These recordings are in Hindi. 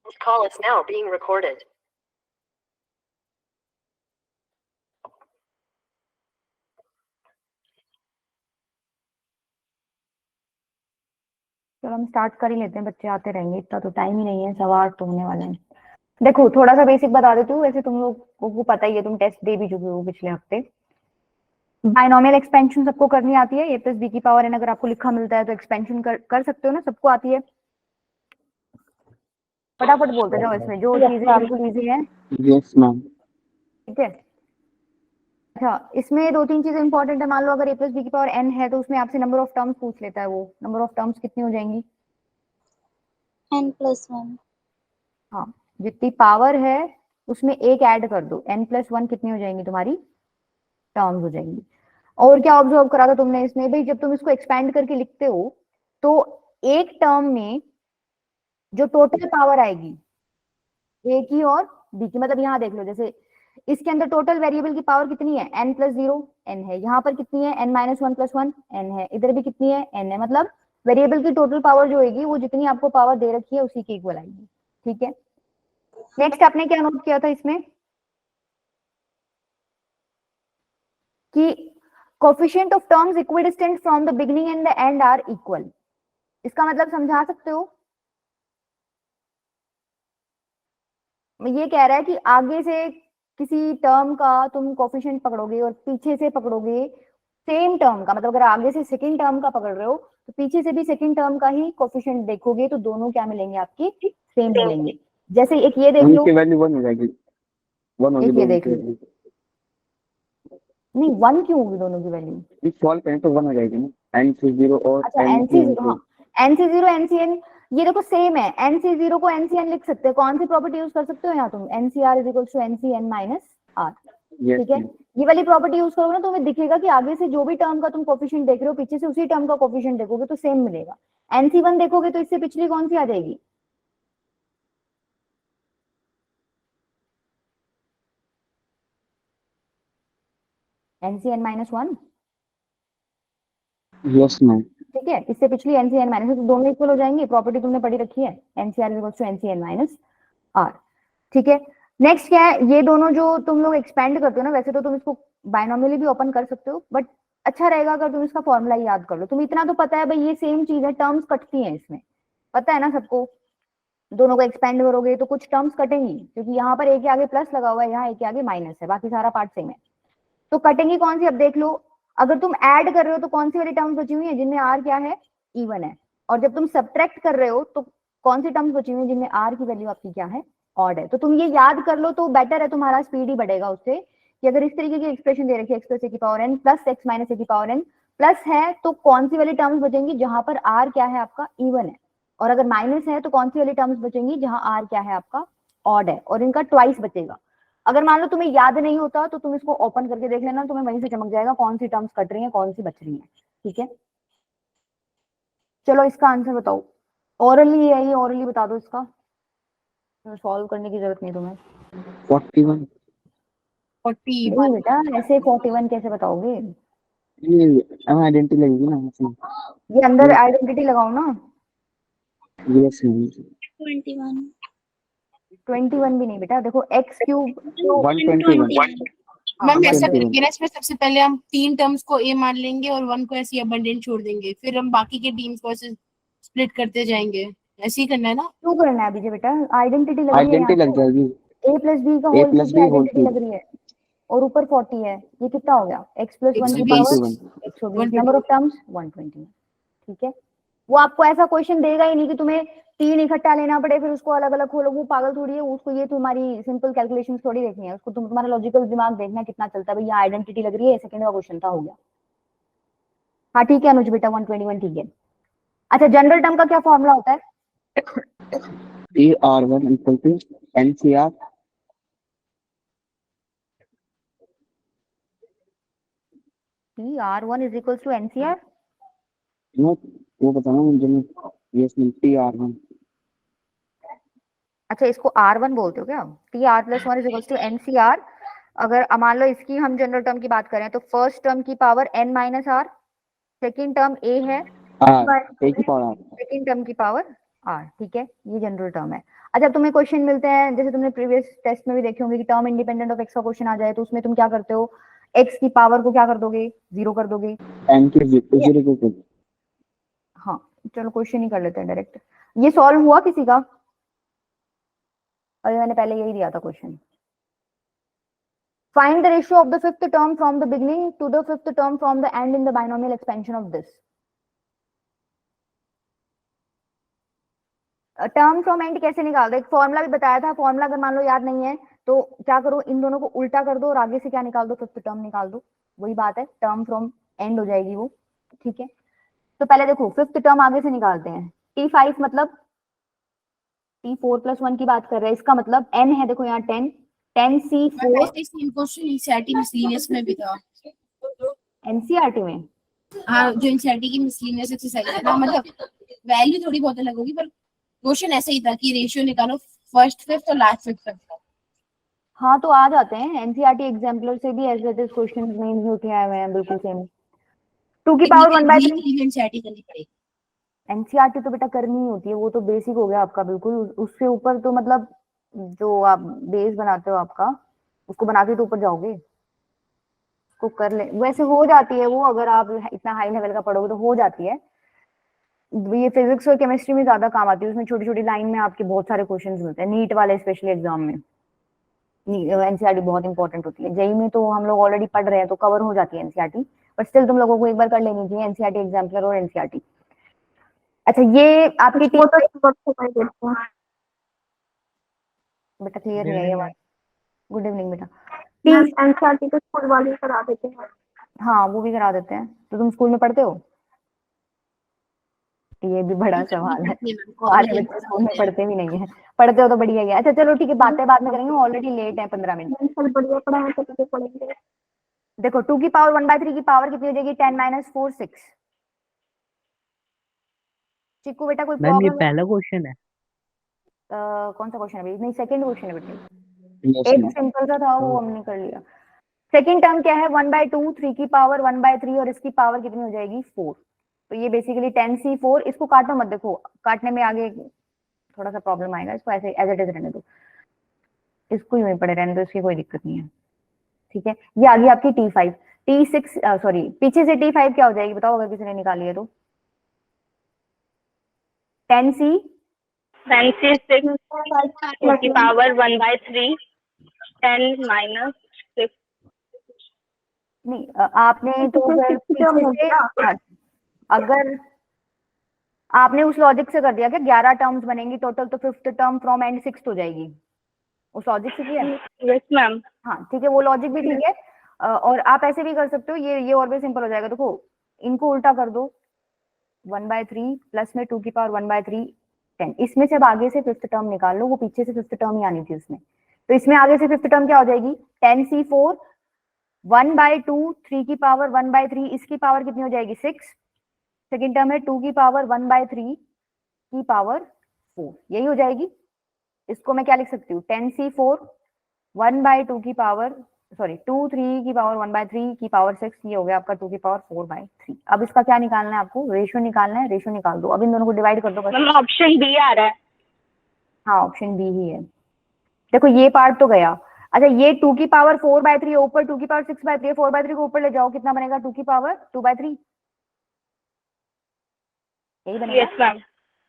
This call is now being recorded. चलो हम स्टार्ट कर ही लेते हैं, बच्चे आते रहेंगे, इतना तो टाइम ही नहीं है, 8:15 तो होने वाले हैं। देखो थोड़ा सा बेसिक बता देती हूँ, वैसे तुम लोग को पता ही है, तुम टेस्ट दे भी चुके हो पिछले हफ्ते। बाइनोमियल एक्सपेंशन सबको करनी आती है, ए प्लस बी की पावर एन अगर आपको लिखा मिलता है तो एक्सपेंशन कर सकते हो ना, सबको आती है। फटाफट बोलते जाओ इसमें जो चीजें बिल्कुल इजी है। Yes ma'am. ठीक है, अच्छा इसमें दो तीन चीजें इंपॉर्टेंट है। मान लो अगर ए प्लस बी की पावर एन है तो उसमें आपसे नंबर ऑफ टर्म्स पूछ लेता है, वो नंबर ऑफ टर्म्स कितनी हो जाएंगी? n+1। हाँ, जितनी पावर है उसमें एक ऐड कर दो, n+1 कितनी हो जाएंगी तुम्हारी टर्म्स हो जाएंगी। और क्या ऑब्जर्व करा था तुमने इसमें भाई, जब तुम इसको एक्सपैंड करके लिखते हो तो एक टर्म में जो टोटल पावर आएगी ए की और बी की, मतलब यहाँ देख लो, जैसे इसके अंदर टोटल वेरिएबल की पावर कितनी है n+0 n है, यहाँ पर कितनी है n-1+1 n है, इधर भी कितनी है n है, मतलब वेरिएबल की टोटल पावर जो होगी वो जितनी आपको पावर दे रखी है उसी के इक्वल आएगी। ठीक है, नेक्स्ट आपने क्या नोट किया था इसमें कि coefficient of terms equidistant from the beginning and the end are equal. इसका मतलब समझा सकते हो? ये कह रहा है कि आगे से किसी टर्म का तुम कोफिशिएंट पकड़ोगे और पीछे से पकड़ोगे सेम टर्म का, मतलब अगर आगे से सेकंड टर्म का पकड़ रहे हो तो पीछे से भी सेकंड टर्म का ही कोफिशिएंट देखोगे तो दोनों क्या मिलेंगे आपकी सेम मिलेंगे। जैसे एक ये देख लो, की वैल्यू 1 हो जाएगी, 1 होगी एक ये दोनों देख की लो, वैल्यू। नहीं 1 क्यों होगी दोनों की वैल्यू? इस सॉल्व करें तो 1 हो जाएगी ना, n/0 और अच्छा NC0, हाँ NC0 NCN ये देखो सेम है, NC0 को NCN लिख सकते हो। कौन सी प्रॉपर्टी यूज कर सकते हो यहाँ तुम? NCR is equal to NCN minus R। ठीक है, ये वाली प्रॉपर्टी यूज करोगे ना तो तुम्हें दिखेगा कि आगे से जो भी टर्म का तुम कोफिशिएंट देख रहे हो पीछे से उसी टर्म का कोफिशिएंट देखोगे तो सेम मिलेगा। NC1 देखोगे तो इससे पिछली कौन सी आ जाएगी? NCN-1। Yes ma'am. ठीक है, इससे पिछली NCN माइनस, तो दोनों इक्वल हो जाएंगे, प्रॉपर्टी तुमने पढ़ी रखी है NCR is equal to NCN minus R। ठीक है, नेक्स्ट क्या है, ये दोनों जो तुम लोग एक्सपेंड करते हो ना, वैसे तो तुम इसको बाइनोमियली भी ओपन कर सकते हो, बट अच्छा रहेगा अगर तुम इसका फॉर्मूला याद कर लो। तुम्हें इतना तो पता है भाई ये सेम चीज है, टर्म्स कटती हैं इसमें, पता है ना सबको। दोनों को एक्सपेंड करोगे तो कुछ टर्म्स कटेंगी, क्योंकि यहाँ पर एक के आगे प्लस लगा हुआ है, यहाँ एक के आगे माइनस है, बाकी सारा पार्ट सेम है, तो कटेंगी कौन सी? अब देख लो, अगर तुम ऐड कर रहे हो तो कौन सी वाली टर्म्स बची हुई है जिनमें आर क्या है इवन है, और जब तुम सब्ट्रैक्ट कर रहे हो तो कौन सी टर्म्स बची हुई है जिनमें आर की वैल्यू आपकी क्या है ऑड है। तो तुम ये याद कर लो तो बेटर है, तुम्हारा स्पीड ही बढ़ेगा उससे, कि अगर इस तरीके की एक्सप्रेशन दे रखी है x प्लस ए की power n plus x minus A की पावर n प्लस है तो कौन सी वाली टर्म्स बचेंगी जहां पर आर क्या है आपका इवन है, और अगर माइनस है तो कौन सी वाली टर्म्स बचेंगी जहां आर क्या है आपका ऑड है, और इनका ट्वाइस बचेगा। अगर मान लो तुम्हें याद नहीं होता तो तुम इसको ओपन करके देख लेना, तुम्हें वहीं से चमक जाएगा कौन सी टर्म्स कट रही हैं कौन सी बच रही हैं। ठीक है, चलो इसका आंसर बताओ, ओरली है ये, ओरली बता दो इसका, सॉल्व करने की जरूरत नहीं तुम्हें। 41 नहीं बेटा, ऐसे 41 कैसे बताओगे? ये आइडेंटिटी लगेगी ना इसमें। ये अंदर आइडेंटिटी लगाओ ना। Yes ma'am. 21 भी नहीं बेटा, देखो x क्यूब 121 मैम ऐसा 121 करेंगे ना, इसमें सबसे पहले हम 3 टर्म्स को ए मान लेंगे और 1 को ऐसे अबंडेंट छोड़ देंगे, फिर हम बाकी के टीम्स को ऐसे स्प्लिट करते जाएंगे, ऐसे ही करना है ना? क्यों करना है अभी बेटा? आइडेंटिटी लग रही है आइडेंटिटी लग जाएगी, a प्लस बी का a whole plus cube B whole identity लग क्यूब रही है, और ऊपर 40 है, ये कितना हो गया x प्लस 1 की 120 पावर 120, नंबर ऑफ टर्म्स 120। ठीक है, वो आपको ऐसा क्वेश्चन देगा ही नहीं कि तुम्हें 3 इकट्ठा लेना पड़े फिर उसको अलग अलग खोलो, वो पागल थोड़ी है, उसको ये तुम्हारी सिंपल कैलकुलेशन थोड़ी देखनी है, उसको तुम्हारा लॉजिकल दिमाग देखना कितना चलता है। भैया आइडेंटिटी लग रही है, सेकंड का क्वेश्चन था, हो गया। हाँ ठीक है अनुज बेटा, 121 ठीक है। अच्छा जनरल टर्म का क्या फॉर्मूला होता है? AR1 equal to NCR TR1 is equal to NCR। वो बताना मुझे। Yes ma'am, TR1। अच्छा इसको R1 बोलते हो क्या? TR plus 1 is equal to NCR। अगर मान लो इसकी हम जनरल टर्म की बात करें तो फर्स्ट टर्म की power n minus R, second term a है, R, A की पावर R, सेकेंड टर्म की पावर आर, ठीक है, ये जनरल टर्म है। अच्छा, अब तुम्हें क्वेश्चन मिलते हैं, जैसे तुमने प्रीवियस टेस्ट में भी देखे होंगे कि टर्म इंडिपेंडेंट ऑफ एक्स का क्वेश्चन आ जाए तो उसमें तुम क्या करते हो, एक्स की पावर को क्या कर दोगे, 0 कर दोगे। एन के जीरो को हाँ, चलो क्वेश्चन ही कर लेते हैं डायरेक्ट। ये सॉल्व हुआ किसी का? अरे मैंने पहले यही दिया था question. Find the ratio of the fifth term from the beginning to the fifth term from the end in the binomial expansion of this. Term from end कैसे निकाल दो, एक फॉर्मूला भी बताया था, फॉर्मूला अगर मान लो याद नहीं है तो क्या करो, इन दोनों को उल्टा कर दो और आगे से क्या निकाल दो, फिफ्थ टर्म निकाल दो। वही बात है, टर्म फ्रॉम एंड हो जाएगी वो, ठीक है। तो पहले देखो फिफ्थ टर्म आगे से निकालते हैं। T5 मतलब T4+1 की बात कर रहे हैं, इसका मतलब n है, देखो यहाँ 10, 10C4 ऐसे सेम क्वेश्चन एनसीईआरटी मिसलेनियस में भी था। एनसीईआरटी में। हाँ, जो एनसीईआरटी की मिसलेनियस एक्सरसाइज है ना, मतलब वैल्यू थोड़ी बहुत अलग होगी पर क्वेश्चन ऐसे ही था कि रेशियो निकालो फर्स्ट फिफ्थ और लास्ट फिफ्थ का। हाँ तो आ जाते हैं, एनसीईआरटी एग्जाम्पलर से भी ऐसे ऐसे क्वेश्चन नहीं होके आए हुए हैं, बिल्कुल सेम। 2 की पावर 1/3। एनसीईआरटी करनी पड़ेगी। एनसीईआरटी तो बेटा करनी ही होती है, वो तो बेसिक हो गया आपका बिल्कुल, उससे ऊपर तो मतलब जो आप बेस बनाते हो आपका, उसको बना के तो ऊपर जाओगे, उसको कर ले, वैसे हो जाती है वो, अगर आप इतना हाई लेवल का पढ़ोगे तो हो जाती है। ये फिजिक्स और केमिस्ट्री में ज्यादा काम आती है, उसमें छोटी छोटी लाइन में आपके बहुत सारे क्वेश्चंस मिलते हैं, नीट वाले स्पेशली एग्जाम में एनसीईआरटी बहुत इंपॉर्टेंट होती है। जेई में तो हम लोग ऑलरेडी पढ़ रहे हैं तो कवर हो जाती है एनसीईआरटी, बट स्टिल तुम लोगों को एक बार कर लेनी चाहिए एनसीईआरटी एग्जाम्पलर और एनसीईआरटी। अच्छा, ये आपकी टीम बेटा क्लियर नहीं है ये बात। गुड इवनिंग बेटा। एनसीईआरटी तो स्कूल वाले करा देते हैं। हाँ वो भी करा देते हैं, तो तुम स्कूल में पढ़ते हो? ये भी बड़ा सवाल है, हमारे बच्चे स्कूल में पढ़ते भी नहीं है, पढ़ते हो तो बढ़िया है। अच्छा चलो ठीक है, बातें बाद में करेंगे, ऑलरेडी लेट है 15 मिनट। सर बढ़िया पढ़ाए तो कैसे पढ़ेंगे। देखो 2 की पावर 1/3 की पावर कितनी हो जाएगी, 10 - 4 6। चिक्कू बेटा कोई मैम ये प्रॉब्लम? पहला क्वेश्चन है। कौन सा क्वेश्चन है भाई? नहीं सेकंड क्वेश्चन है बेटा, यस एक मैम सिंपल सा था वो हमने कर लिया। सेकंड टर्म क्या है, 1/2, 3 की पावर 1/3 और इसकी पावर कितनी हो जाएगी 4। तो ये बेसिकली 10C4, इसको काटो मत, देखो काटने में आगे थोड़ा सा प्रॉब्लम आएगा, इसको ऐसे एज इट इज रहने दो, इसको यूं ही पड़े रहने दो, इसकी कोई दिक्कत नहीं है, ठीक है। ये आ गई आपकी T5। T6 सॉरी, पीछे से T5 क्या हो जाएगी बताओ, अगर किसी ने निकाली है तो? 10C 10 की पावर 1/3 10 - 6। नहीं आपने तो फिर पीछे से अगर आपने उस लॉजिक से कर दिया क्या, 11 टर्म्स बनेंगी टोटल, तो fifth term from and sixth हो जाएगी, उस लॉजिक से किया? Yes ma'am. हाँ ठीक है, वो लॉजिक भी ठीक है। और आप ऐसे भी कर सकते हो, ये और भी सिंपल हो जाएगा। देखो इनको उल्टा कर दो, 1/3 प्लस में 2 की पावर 1/3 10, इसमें से अब आगे से फिफ्थ टर्म निकाल लो, वो पीछे से फिफ्थ टर्म ही आनी थी उसमें, तो इसमें आगे से फिफ्थ टर्म क्या हो जाएगी, 10C4 1/2 3 की पावर 1/3, इसकी पावर कितनी हो जाएगी 6। सेकेंड टर्म है 2 की पावर 1/3 की पावर 4, यही हो जाएगी। इसको मैं क्या लिख सकती हूँ, 10C4 1/2 की पावर सॉरी 2 3 की पावर 1/3 की पावर 6, ये हो गया आपका 2 की पावर 4/3। अब इसका क्या निकालना है आपको, रेशियो निकालना है, रेशियो निकाल दो। अब इन दोनों को डिवाइड कर दो बस। मैम ऑप्शन बी आ रहा है। हाँ ऑप्शन बी ही है। देखो ये पार्ट तो गया। अच्छा ये 2 की पावर 4/3 ऊपर 2 की पावर 6/3, 4/3 को ऊपर ले जाओ, कितना बनेगा 2 की पावर 2/3, यही बनेगा। Yes ma'am.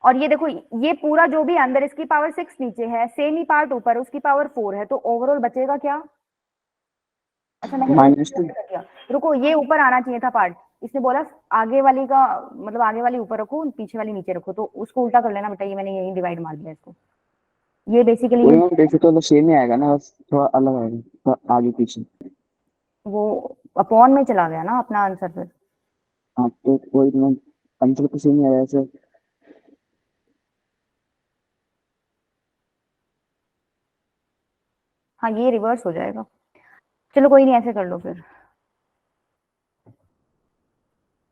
और ये देखो ये पूरा जो भी अंदर, इसकी पावर 6 नीचे है, सेम ही पार्ट ऊपर, उसकी पावर 4 है, तो ओवरऑल बचेगा क्या? अच्छा मैंने -2 कर दिया, रुको ये ऊपर आना चाहिए था पार्ट, इसने बोला आगे वाली का मतलब आगे वाली ऊपर रखो पीछे वाली नीचे रखो, तो उसको उल्टा कर लेना बेटा, ये मैंने यही डिवाइड मार दिया इसको। ये बेसिकली वही मैम बेसिकली तो सेम ही आएगा ना, बस थोड़ा अलग आएगा, थोड़ा आगे पीछे। वो अपॉन में चला गया ना अपना आंसर फिर। हाँ तो वही मैम आंसर तो सेम ही आया ऐसे। हाँ ये रिवर्स हो जाएगा, चलो कोई नहीं, ऐसे कर लो फिर।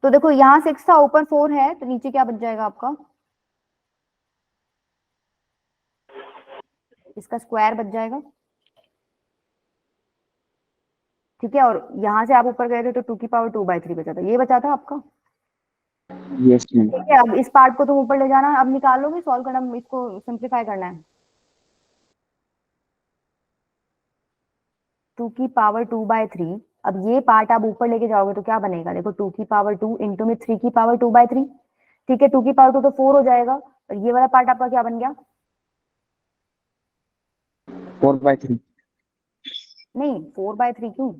तो देखो यहाँ 6 था, ऊपर 4 है, तो नीचे क्या बच जाएगा आपका, इसका स्क्वायर बच जाएगा, ठीक है। और यहाँ से आप ऊपर गए थे तो 2 की पावर 2/3 बचा था, ये बचा था आपका। Yes ma'am. ठीक है, अब इस पार्ट को तुम ऊपर ले जाना, अब निकालोगे, सॉल्व करना, इसको सिंप्लीफाई करना है। 2 की पावर 2/3, अब ये पार्ट आप ऊपर लेके जाओगे तो क्या बनेगा, देखो 2 की पावर 2 इंटू में 3 की पावर 2/3, ठीक है, 2 की पावर 2 तो 4 हो जाएगा, और ये वाला पार्ट आपका क्या बन गया, 4/3। नहीं 4/3 क्यों,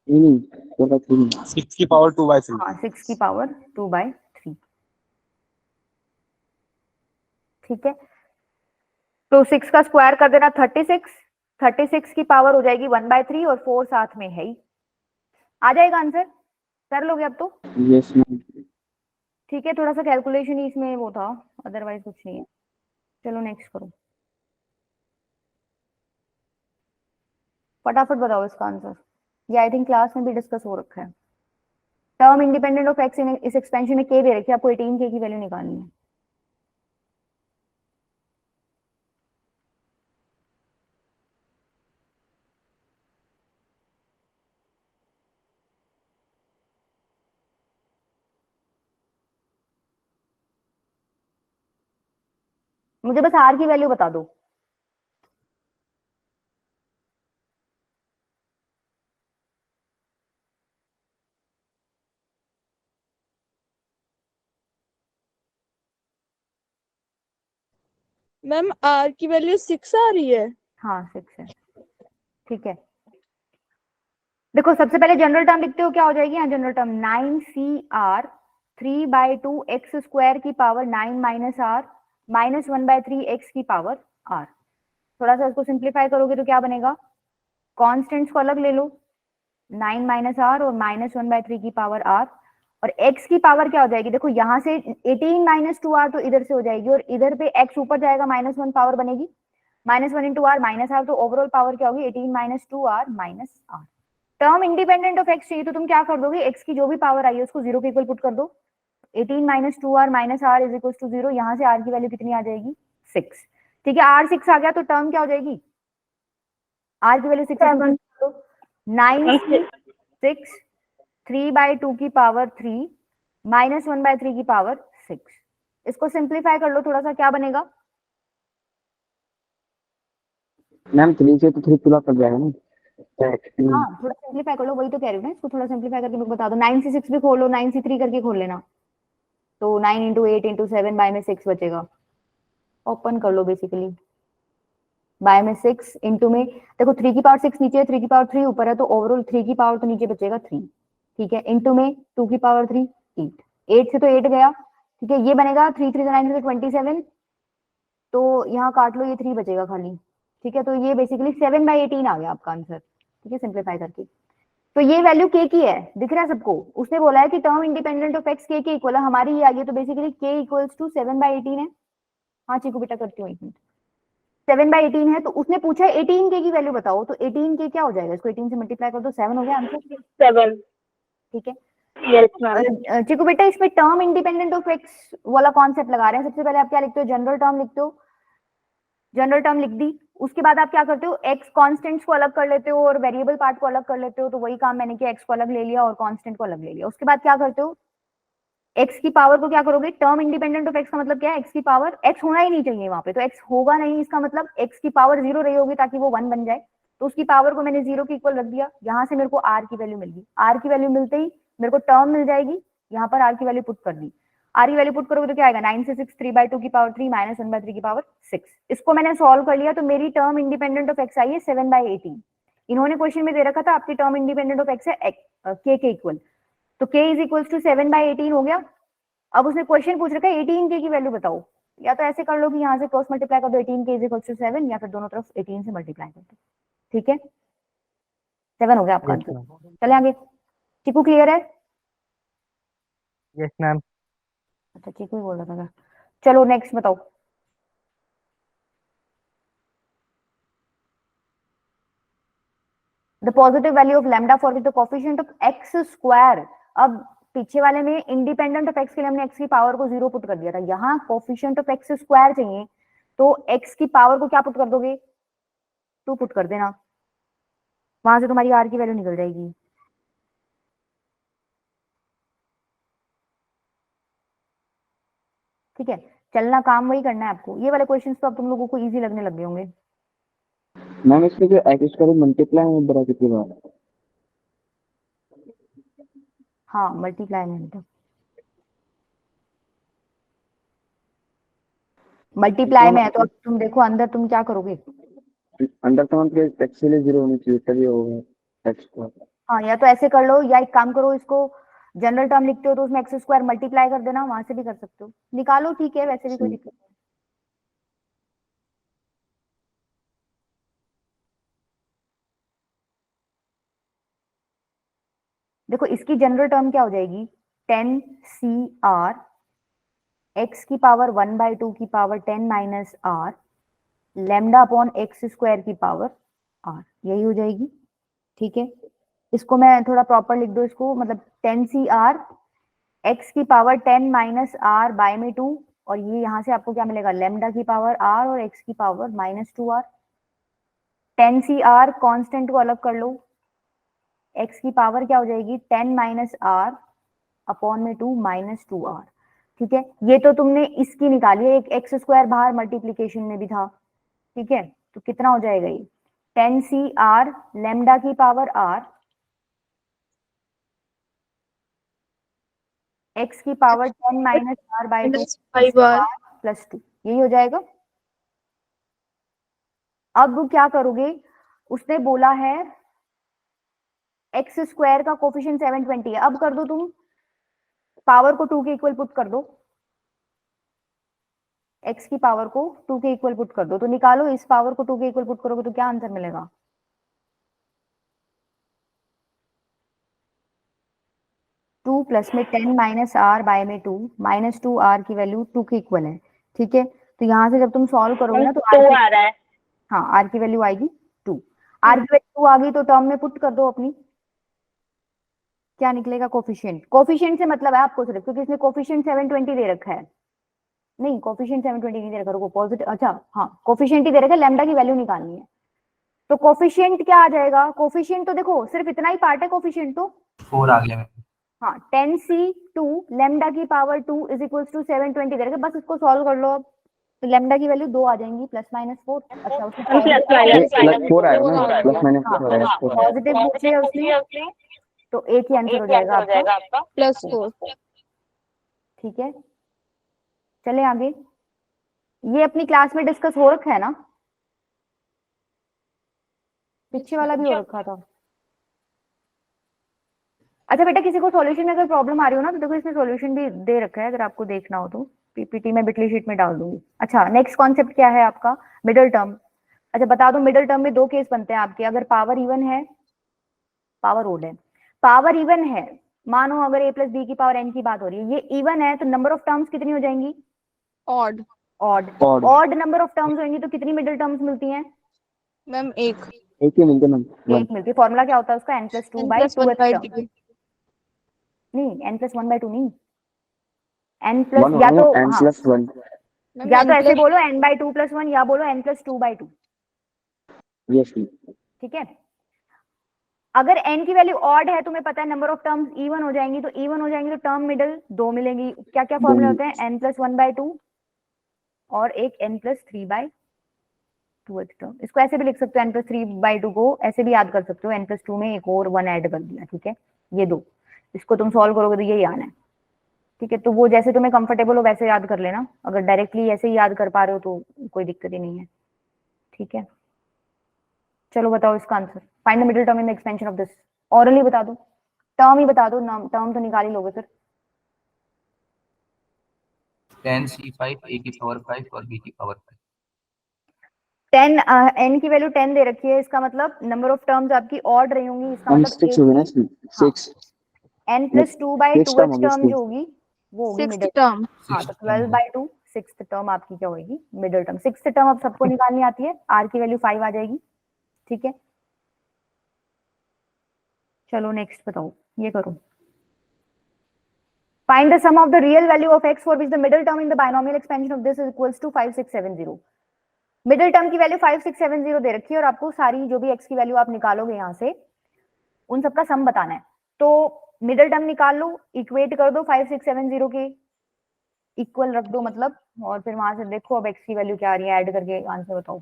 नहीं 4/3। 6 की पावर 2/3। हाँ 6 की पावर 2/3, ठीक है, तो 6 का स्क्वायर कर देना 36, 36 की पावर हो जाएगी 1/3 और 4 साथ में है ही, आ जाएगा आंसर, कर लोगे अब तो। Yes ma'am. ठीक है, थोड़ा सा कैलकुलेशन ही इसमें वो था, अदरवाइज कुछ नहीं है। चलो नेक्स्ट करो, फटाफट बताओ इसका आंसर, ये आई थिंक क्लास में भी डिस्कस हो रखा है। टर्म इंडिपेंडेंट ऑफ एक्स, इस एक्सपेंशन में के दे रखी है, आपको 18 के की वैल्यू निकालनी है। मुझे बस आर की वैल्यू बता दो। मैम आर की वैल्यू 6 आ रही है। हाँ 6 है, ठीक है, देखो सबसे पहले जनरल टर्म लिखते हो, क्या हो जाएगी यहाँ जनरल टर्म, 9CR 3/2 x² की power 9 minus R minus 1/3 x की पावर r। थोड़ा सा इसको सिंप्लीफाई करोगे तो क्या बनेगा, कॉन्स्टेंट्स को अलग ले लो, 9 माइनस आर और माइनस 1/3 की पावर r, और x की पावर क्या हो जाएगी, देखो यहाँ से 18 माइनस 2r तो इधर से हो जाएगी, और इधर पे x ऊपर जाएगा, -1 पावर बनेगी, -1 इंटू आर माइनस आर, तो ओवरऑल पावर क्या होगी 18 minus 2r minus R. Term independent of X चाहिए तो तुम क्या कर दोगे, एक्स की जो भी पावर आई है उसको 0 के इक्वल पुट कर दो, 18 minus 2r minus R is equal to 0, यहाँ से r की वैल्यू कितनी आ जाएगी 6, ठीक है, r 6 आ गया तो टर्म क्या हो जाएगी, r की वैल्यू 6 7 9 3/2 की पावर 3 माइनस 1/3 की पावर 6, इसको सिंप्लीफाई कर लो थोड़ा सा, क्या बनेगा, मैम 3 से तो 3 पूरा कर जाएगा ना। हाँ थोड़ा सिंप्लीफाई कर लो, वही तो कह रही हूँ ना, इसको थोड़ा सिंप्लीफाई करके मेरे को बता दो, 9 से 6 भी खोलो, 9 से 3 करके खोल लेना, तो 9 इंटू 8 इंटू 7 बाय में 6 बचेगा, ओपन कर लो बेसिकली, बाय में 6 इंटू में, देखो 3 की पावर 6 नीचे है, 3 की पावर 3 ऊपर है, तो ओवरऑल 3 की पावर तो नीचे बचेगा 3, ठीक है, इंटू में 2 की पावर 3 8, 8 से तो 8 गया, ठीक है, ये बनेगा 3 3 9 से 27, तो यहाँ काट लो, ये 3 बचेगा खाली, ठीक है, तो ये बेसिकली 7/18 आ गया आपका आंसर, ठीक है, सिंप्लीफाई करके, तो ये वैल्यू के की है, दिख रहा है सबको, उसने बोला है कि टर्म इंडिपेंडेंट ऑफ एक्स के इक्वल है, हमारी ये आ गई, तो बेसिकली के इक्वल्स टू 7/18 है, हाँ चीकू बेटा करती हूँ 1 मिनट, 7/18 है, तो उसने पूछा 18 के की वैल्यू बताओ, तो 18 के क्या हो जाएगा, इसको 18 से मल्टीप्लाई कर दो, 7 हो गया आंसर, 7 ठीक है, यस मैम। चिकू बेटा इसमें टर्म इंडिपेंडेंट ऑफ एक्स वाला कॉन्सेप्ट लगा रहे हैं, सबसे पहले आप क्या लिखते हो, जनरल टर्म लिखते हो, जनरल टर्म लिख दी, उसके बाद आप क्या करते हो, एक्स कांस्टेंट्स को अलग कर लेते हो और वेरिएबल पार्ट को अलग कर लेते हो, तो वही काम मैंने किया, एक्स को अलग ले लिया और कांस्टेंट को अलग ले लिया, उसके बाद क्या करते हो, एक्स की पावर को क्या करोगे, टर्म इंडिपेंडेंट ऑफ एक्स का मतलब क्या है, एक्स की पावर, एक्स होना ही नहीं चाहिए वहां पे, तो एक्स होगा नहीं, इसका मतलब एक्स की पावर 0 रही होगी ताकि वो 1 बन जाए, तो उसकी पावर को मैंने 0 के इक्वल रख दिया, यहाँ से मेरे को आर की वैल्यू मिल गई, आर की वैल्यू मिलते ही मेरे को टर्म मिल जाएगी, यहाँ पर आर की वैल्यू पुट कर दी, आर की वैल्यू पुट करोगे तो क्या आएगा, 9 से 6 3/2 की पावर 3 माइनस 1/3 की पावर 6, इसको मैंने सॉल्व कर लिया, तो मेरी टर्म इंडिपेंडेंट ऑफ एक्स आई है 7/18, इन्होंने क्वेश्चन में दे रखा था आपकी टर्म इंडिपेंडेंट ऑफ एक्स है के इक्वल, तो के इज इक्वल टू 7/18 हो गया, अब उसने क्वेश्चन पूछ रखा है 18 के की वैल्यू बताओ, या तो ऐसे कर लो कि यहाँ से क्रॉस मल्टीप्लाई कर दो, 18 के इज इक्वल टू 7, या फिर दोनों तरफ 18 से मल्टीप्लाई कर दो, ठीक है, 7 हो गया आपका आंसर, चले आगे, चिकू क्लियर है, यस मैम। अच्छा चिकू ही बोल रहा था क्या? चलो नेक्स्ट बताओ, the positive value of lambda for the coefficient of x square, अब पीछे वाले में इंडिपेंडेंट ऑफ एक्स के लिए हमने एक्स की पावर को 0 पुट कर दिया था, यहाँ कोफिशिएंट ऑफ एक्स स्क्वायर चाहिए, तो एक्स की पावर को क्या पुट कर दोगे, 2 पुट कर देना, वहां से तुम्हारी आर की वैल्यू निकल जाएगी, ठीक है, चलना काम वही करना है आपको। ये वाले क्वेश्चंस तो अब तुम लोगों को इजी लगने लग गए होंगे। मैम इसमें जो एक्स स्क्वायर मल्टीप्लाई में ब्रैकेट के बाद हाँ मल्टीप्लाई में बेटा, मल्टीप्लाई में है तो अब तुम देखो अंदर तुम क्या करोगे। अंडर समझ के एक्चुअली 0 होनी चाहिए तभी होगा एक्स स्क्वायर। हाँ या तो ऐसे कर लो या एक काम करो, इसको जनरल टर्म लिखते हो तो उसमें एक्स स्क्वायर मल्टीप्लाई कर देना, वहां से भी कर सकते हो, निकालो ठीक है, वैसे भी कोई दिक्कत नहीं। देखो इसकी जनरल टर्म क्या हो जाएगी, 10 CR x की पावर 1/2 की power 10 minus r lambda upon x square की पावर r, यही हो जाएगी। ठीक है, इसको मैं थोड़ा प्रॉपर लिख दो इसको, मतलब 10 CR x की पावर 10 माइनस r बाय में 2, और ये यहाँ से आपको क्या मिलेगा, लैम्डा की पावर r और x की पावर -2r। 10 CR कांस्टेंट को अलग कर लो, x की पावर क्या हो जाएगी 10 माइनस r अपॉन में 2 -2r। ठीक है, ये तो तुमने इसकी निकाली है, एक एक्स स्क्वायर बाहर मल्टीप्लीकेशन में भी था। ठीक है, तो कितना हो जाएगा ये 10 CR लैम्डा की पावर r x की power 10 minus r by 2 5r plus 2, यही हो जाएगा। अब क्या करोगे, उसने बोला है एक्स स्क्वायर का कोफिशिएंट 720 है, अब कर दो तुम पावर को 2 के इक्वल पुट कर दो, x की पावर को 2 के इक्वल पुट कर दो, तो निकालो इस पावर को 2 के इक्वल पुट करोगे तो क्या आंसर मिलेगा, 2 प्लस में 10 माइनस r बाय में 2 -2r की वैल्यू 2 के इक्वल है। ठीक है, तो यहाँ से जब तुम सॉल्व करोगे ना तो 2 आ रहा है। हाँ r की वैल्यू आएगी 2, r की वैल्यू 2 आ गई तो टर्म में पुट कर दो अपनी, क्या निकलेगा कोफिशिएंट। कोफिशिएंट से मतलब है आपको सिर्फ, क्योंकि इसमें कोफिशिएंट 720 दे रखा है, नहीं कोफिशिएंट 720 नहीं दे रखा, रुको पॉजिटिव, अच्छा हाँ कोफिशिएंट ही दे रखा है, लैम्डा की वैल्यू निकालनी है। तो कोफिशिएंट क्या आ जाएगा, कोफिशिएंट तो देखो सिर्फ इतना ही पार्ट है, कोफिशिएंट तो 4 आ गया। हाँ 10C2 लैम्डा की पावर 2 इज इक्वल्स टू 720 दे रखा है, बस इसको सॉल्व कर लो अब, तो लैम्डा की वैल्यू 2 आ जाएंगी +-4। अच्छा उसमें प्लस 4 आएगा ना, प्लस माइनस 4 आएगा। पॉजिटिव पूछे उसने तो एक ही आंसर हो जाएगा आपका +4। ठीक है, चले आगे। ये अपनी क्लास में डिस्कस हो रखा है ना, पीछे वाला भी हो रखा था। अच्छा बेटा किसी को सॉल्यूशन में अगर प्रॉब्लम आ रही हो ना तो देखो इसमें सॉल्यूशन भी दे रखा है, अगर आपको देखना हो तो पीपीटी में बिटली शीट में डाल दूंगी। अच्छा नेक्स्ट कॉन्सेप्ट क्या है आपका, मिडिल टर्म। अच्छा बता दो मिडिल टर्म में 2 केस बनते हैं आपके, अगर पावर इवन है, पावर ओड है, पावर इवन है, मानो अगर a प्लस बी की पावर n की बात हो रही है, ये इवन है तो नंबर ऑफ टर्म्स कितनी हो जाएंगी, odd odd. Odd। Odd number of terms होंगी तो कितनी मिडिल टर्म्स मिलती हैं, मैम 1 एक ही मिलते हैं मैम, एक मिलती है। फॉर्मूला क्या होता है उसका, n+2/2 नहीं n+1/2 नहीं, n प्लस वन या तो n हाँ प्लस 1। या तो ऐसे बोलो n/2 + 1 या बोलो n+2/2। यस ठीक है, अगर n की वैल्यू ऑड है तुम्हें पता है नंबर ऑफ टर्म्स इवन हो जाएंगी, तो इवन हो जाएंगी तो टर्म मिडिल 2 मिलेंगी। क्या क्या फॉर्मूले होते हैं, n+1/2 और एक n+3/2 टर्म। इसको ऐसे भी लिख सकते हो, n+3/2 को ऐसे भी याद कर सकते हो, n+2 में एक और 1 ऐड कर दिया। ठीक है, ये दो, इसको तुम सॉल्व करोगे तो यही आना है। ठीक है, तो वो जैसे तुम्हें कंफर्टेबल हो वैसे याद कर लेना, अगर डायरेक्टली ऐसे ही याद कर पा रहे हो तो कोई दिक्कत ही नहीं है। ठीक है, चलो बताओ इसका answer, find the middle term in the expansion of this, hourly बता दो, टर्म ही बता दो, नाम टर्म तो निकाल ही लोगे फिर। 10C5 a की पावर 5 और b की पावर 5। 10 n की वैल्यू 10 दे रखी है, इसका मतलब नंबर ऑफ टर्म्स आपकी ऑड रही होंगी, इसका हम मतलब 6 हो गए ना, 6 n+2/2 टर्म जो होगी वो होगी 6th मिडिल। टर्म। हाँ तो 12/2 सिक्स्थ टर्म आपकी क्या होगी, मिडिल टर्म। सिक्स्थ टर्म अब सबको निकालनी आती है, r की वैल्यू 5 आ जाएगी। ठीक है, चलो नेक्स्ट बताओ, ये करो, find the sum of the real value of x for which the middle term in the binomial expansion of this is equals to 5 6 7 0। Middle term की वैल्यू 5 6 7 0 दे रखी है और आपको सारी जो भी x की वैल्यू आप निकालोगे यहाँ से उन सबका सम बताना है। तो मिडिल टर्म निकाल लो, इक्वेट कर दो 5 6 7 0 के, इक्वल रख दो मतलब, और फिर वहां से देखो अब x की वैल्यू क्या आ रही है, ऐड करके आंसर बताओ।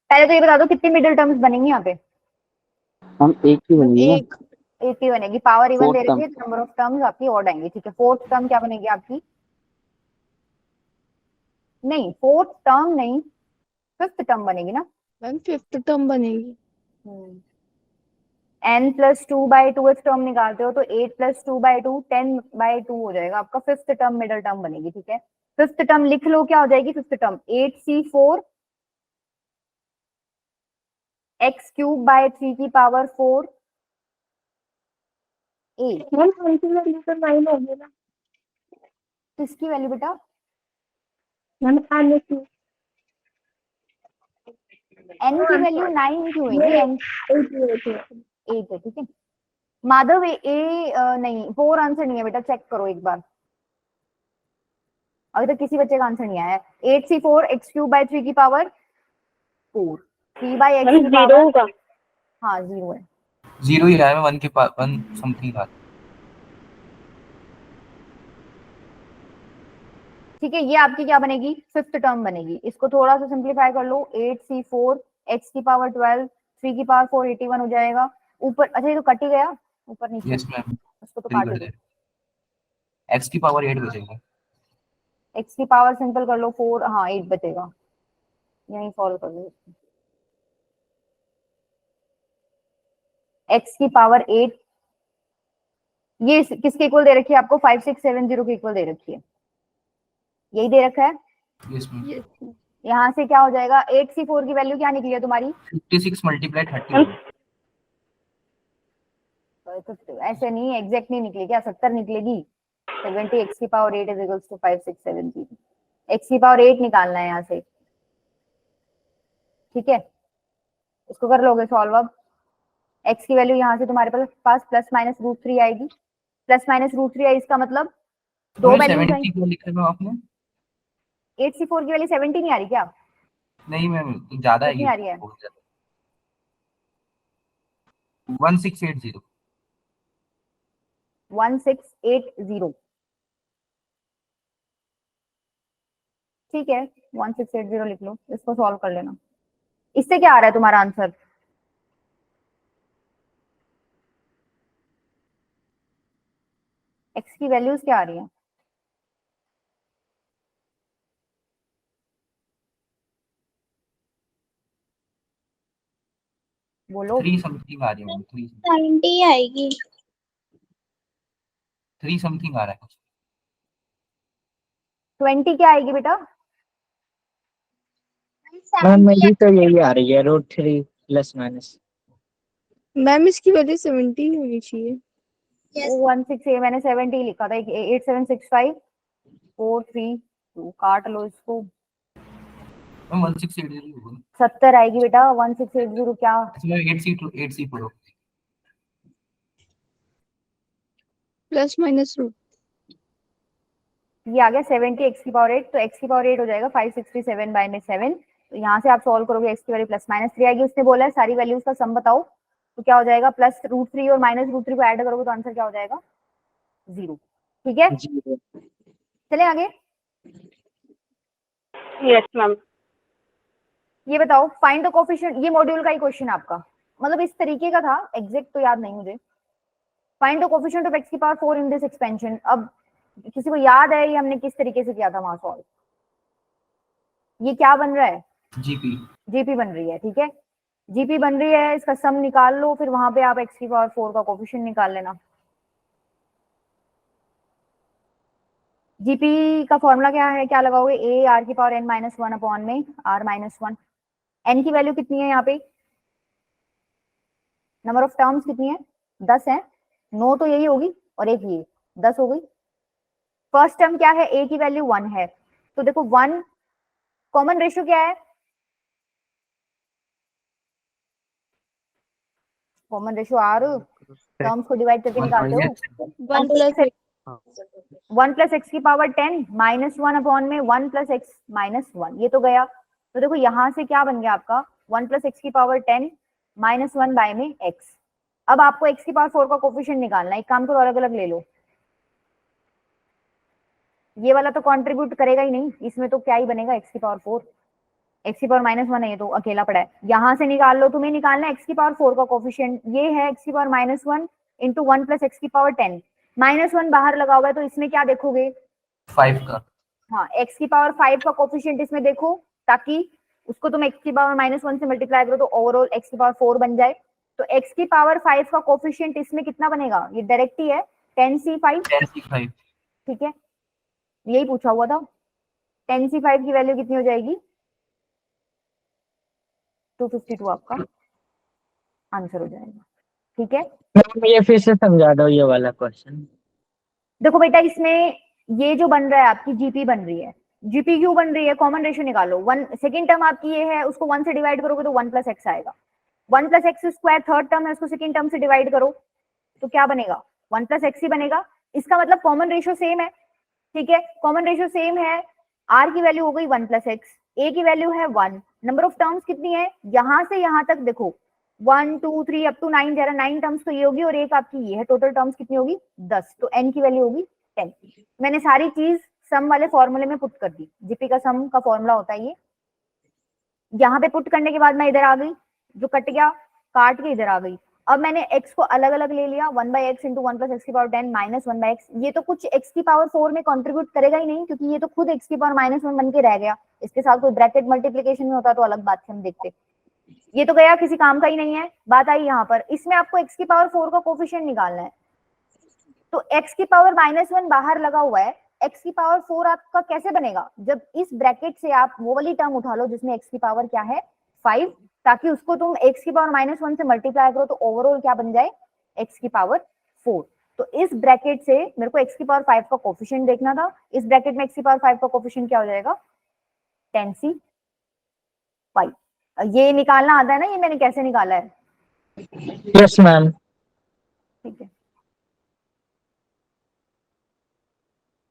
पहले तो ये बता दो कितनी मिडिल टर्म्स बनेंगी यहाँ पे। हम एक ही मैम बनेगी ना। एक। एक ही बनेगी, पावर इवन दे Fourth रखी है, नंबर ऑफ टर्म्स आपकी ऑड आएंगी। ठीक है, फोर्थ टर्म क्या बनेगी आपकी? नहीं, फोर्थ टर्म नहीं, फिफ्थ टर्म बनेगी ना। मैम फिफ्थ टर्म बनेगी। n plus two by two term निकालते हो तो 8 प्लस टू बाई टू 10/2 हो जाएगा आपका, फिफ्थ टर्म मिडिल टर्म बनेगी। ठीक है, फिफ्थ टर्म लिख लो, क्या हो जाएगी fifth term? 8c4 x cube by 3 की पावर 4 a। मैम कौन सी वैल्यू पर 9 हो गया ना? किसकी वैल्यू बेटा? मैम आने की n की वैल्यू 9 क्यों होगी? n 8 है। ठीक है माधव, नहीं 4 आंसर नहीं है बेटा, चेक करो एक बार, अभी तक किसी बच्चे का आंसर नहीं आया है। 8c4 x क्यूब बाय 3 की पावर 4, 3 बाई x मैम की 0 पावर, होगा। हाँ 0 है। 0 ही रहा है, 1 के पास 1 समथिंग था। ठीक है, ये आपकी क्या बनेगी? फिफ्थ टर्म बनेगी। इसको थोड़ा सा सिंप्लीफाई कर लो, 8c4 x की पावर 12 3 की पावर 4 81 हो जाएगा। ऊपर अच्छा ये तो कट ही गया, ऊपर नीचे यस मैम, उसको तो 3 काट ही कर दो। दे। x की पावर 8 बचेगा। x की पावर सिंपल कर लो 4, हाँ 8 बचेगा, यही सॉल्व कर लो। x की पावर 8, ये किसके इक्वल दे रखी है आपको? 5670 के इक्वल दे रखी है, यही दे रखा है। यस मैम, यहाँ से क्या हो जाएगा? 8c4 की वैल्यू क्या निकली है तुम्हारी? 56 मल्टीप्लाई 31। तो ऐसे नहीं, एग्जैक्ट नहीं निकली क्या? 70 निकलेगी। 70 x की power 8 is equals to 5670, x की पावर 8 निकालना है यहाँ से। ठीक है, इसको कर लोगे सॉल्व अब। x की वैल्यू यहाँ से तुम्हारे पास प्लस माइनस रूट 3 आएगी, प्लस माइनस रूट 3 आई, इसका मतलब दो मैम वैल्यूज 70 आई। क्यों लिखा है आपने? 8c4 की वैल्यू 70 नहीं आ रही क्या? नहीं मैम, ज्यादा कितनी है आ रही है? 1680। 1680, ठीक है 1680 लिख लो, इसको सॉल्व कर लेना। इससे क्या आ रहा है तुम्हारा आंसर? x की वैल्यूज क्या आ रही है? बोलो। 3 समथिंग आ रही है मैम, 90 आएगी। 3 समथिंग आ रहा है। 20 क्या आएगी बेटा? मैम मेरी तो यही आ रही है, √3 प्लस माइनस। मैम इसकी वैल्यू 70 होनी चाहिए। वो 16 मैंने 70 लिखा था, 8765 432, काट लो इसको। मैम 1680 होगा। 70 आएगी बेटा, 1680 क्या? इसमें 8C पढ़ो। Plus minus root. ये आ गया 70 x की पावर 8, तो x की पावर 8 हो जाएगा 567 बाय में 7। तो यहाँ से आप सॉल्व करोगे, x की वैल्यू प्लस माइनस 3 आएगी। उसने बोला है सारी वैल्यूज का सम बताओ, तो क्या हो जाएगा? प्लस √3 और माइनस √3 को ऐड करोगे तो आंसर क्या हो जाएगा? 0। ठीक है, जीरो। चले आगे। Yes ma'am. ये बताओ फाइंड द कोफिशिएंट, ये मॉड्यूल का ही क्वेश्चन आपका, मतलब इस तरीके का था, एग्जैक्ट तो याद नहीं मुझे। Find the coefficient of x की पावर 4 इन दिस एक्सपेंशन। अब किसी को याद है ये हमने किस तरीके से किया था वहां सॉल्व? ये क्या बन रहा है? जीपी। जीपी बन रही है। ठीक है, जीपी बन रही है, इसका सम निकाल लो, फिर वहां पे आप x की पावर 4 का कोफिशिएंट निकाल लेना। जीपी का फॉर्मूला क्या है, क्या लगाओगे? a r की पावर n माइनस 1 अपॉन में r माइनस 1। n की वैल्यू कितनी है यहाँ पे? नंबर ऑफ टर्म्स कितनी है? 10 है। 9 तो यही होगी और एक ये 10 हो गई। फर्स्ट टर्म क्या है? ए की वैल्यू 1 है, तो देखो 1 कॉमन रेशियो क्या है? कॉमन रेशियो आर, टर्म्स को डिवाइड करके निकालते हो। 1 प्लस एक्स की पावर 10 माइनस 1 अपॉन में 1 प्लस एक्स माइनस 1, ये तो गया। तो देखो यहां से क्या बन गया आपका? 1 प्लस एक्स की पावर 10 माइनस 1 बाय में एक्स। अब आपको एक्स की पावर 4 का कोफिशिएंट निकालना है। एक काम करो, अलग अलग ले लो। ये वाला तो कंट्रीब्यूट करेगा ही नहीं, इसमें तो क्या ही बनेगा? एक्स की पावर 4, एक्स की पावर माइनस 1 है, ये तो अकेला पड़ा है। यहां से निकाल लो, तुम्हें निकालना है एक्स की पावर 4 का कोफिशिएंट। ये है एक्स की power minus 1 into 1 plus x की पावर 10। माइनस 1 बाहर लगा हुआ है, तो इसमें क्या देखोगे? 5 का। हाँ, एक्स की पावर 5 का कोफिशिएंट इसमें देखो, ताकि उसको तुम एक्स की पावर माइनस 1 से मल्टीप्लाई करो तो ओवरऑल एक्स की पावर 4 बन जाए। तो एक्स की पावर 5 का कोफिशिएंट इसमें कितना बनेगा? ये डायरेक्ट ही है 10c5, 10c5। ठीक है, यही पूछा हुआ था। 10c5 की वैल्यू कितनी हो जाएगी? 252 आपका आंसर हो जाएगा, ठीक है। मैम ये फिर से समझा दो ये वाला क्वेश्चन। देखो बेटा, इसमें ये जो बन रहा है आपकी जीपी बन रही है। जीपी क्यों बन रही है? कॉमन रेशियो निकालो। 1 सेकंड टर्म आपकी ये है, उसको 1 से डिवाइड करोगे तो 1 प्लस एक्स आएगा। 1 plus x square third term है, उसको सेकंड टर्म से डिवाइड करो तो क्या बनेगा? 1 प्लस एक्स ही बनेगा। इसका मतलब कॉमन रेशियो सेम है, ठीक है। कॉमन रेशियो सेम है, आर की वैल्यू हो गई 1 प्लस एक्स, ए की वैल्यू है 1। नंबर ऑफ टर्म्स कितनी है? यहां से यहां तक देखो 1 2 3 अप टू 9 जरा 9 टर्म्स तो ये होगी और एक आपकी ये है। टोटल टर्म्स कितनी होगी? 10। तो एन की वैल्यू होगी 10। मैंने सारी चीज सम वाले फॉर्मूले में पुट कर दी। जीपी का सम का फॉर्मूला होता है ये। यहाँ पे पुट करने के बाद मैं इधर आ गई, जो कट गया काट के इधर आ गई। अब मैंने x को अलग अलग ले लिया, 1 by x into 1 plus x की पावर 10 माइनस 1 बाई एक्स। ये तो कुछ x की पावर 4 में कंट्रीब्यूट करेगा ही नहीं, क्योंकि ये तो खुद x की पावर माइनस 1 बन के रह गया। इसके साथ कोई ब्रैकेट मल्टीप्लीकेशन में होता तो अलग बात से हम देखते। ये तो गया, किसी काम का ही नहीं है। बात आई यहाँ पर, इसमें आपको x की पावर 4 का कोफिशिएंट निकालना है। तो x की पावर माइनस 1 बाहर लगा हुआ है, x की पावर 4 आपका कैसे बनेगा? जब इस ब्रैकेट से आप वो वाली टर्म उठा लो जिसमें x की पावर क्या है? 5, ताकि उसको तुम x की पावर माइनस 1 से मल्टीप्लाई करो तो ओवरऑल क्या बन जाए? x की पावर 4। तो इस ब्रैकेट से मेरे को x की पावर 5 का कोफिशिएंट देखना था। इस ब्रैकेट में x की पावर 5 का कोफिशिएंट क्या हो जाएगा? 10c5। ये निकालना आता है ना? ये मैंने कैसे निकाला है? Yes ma'am. ठीक है।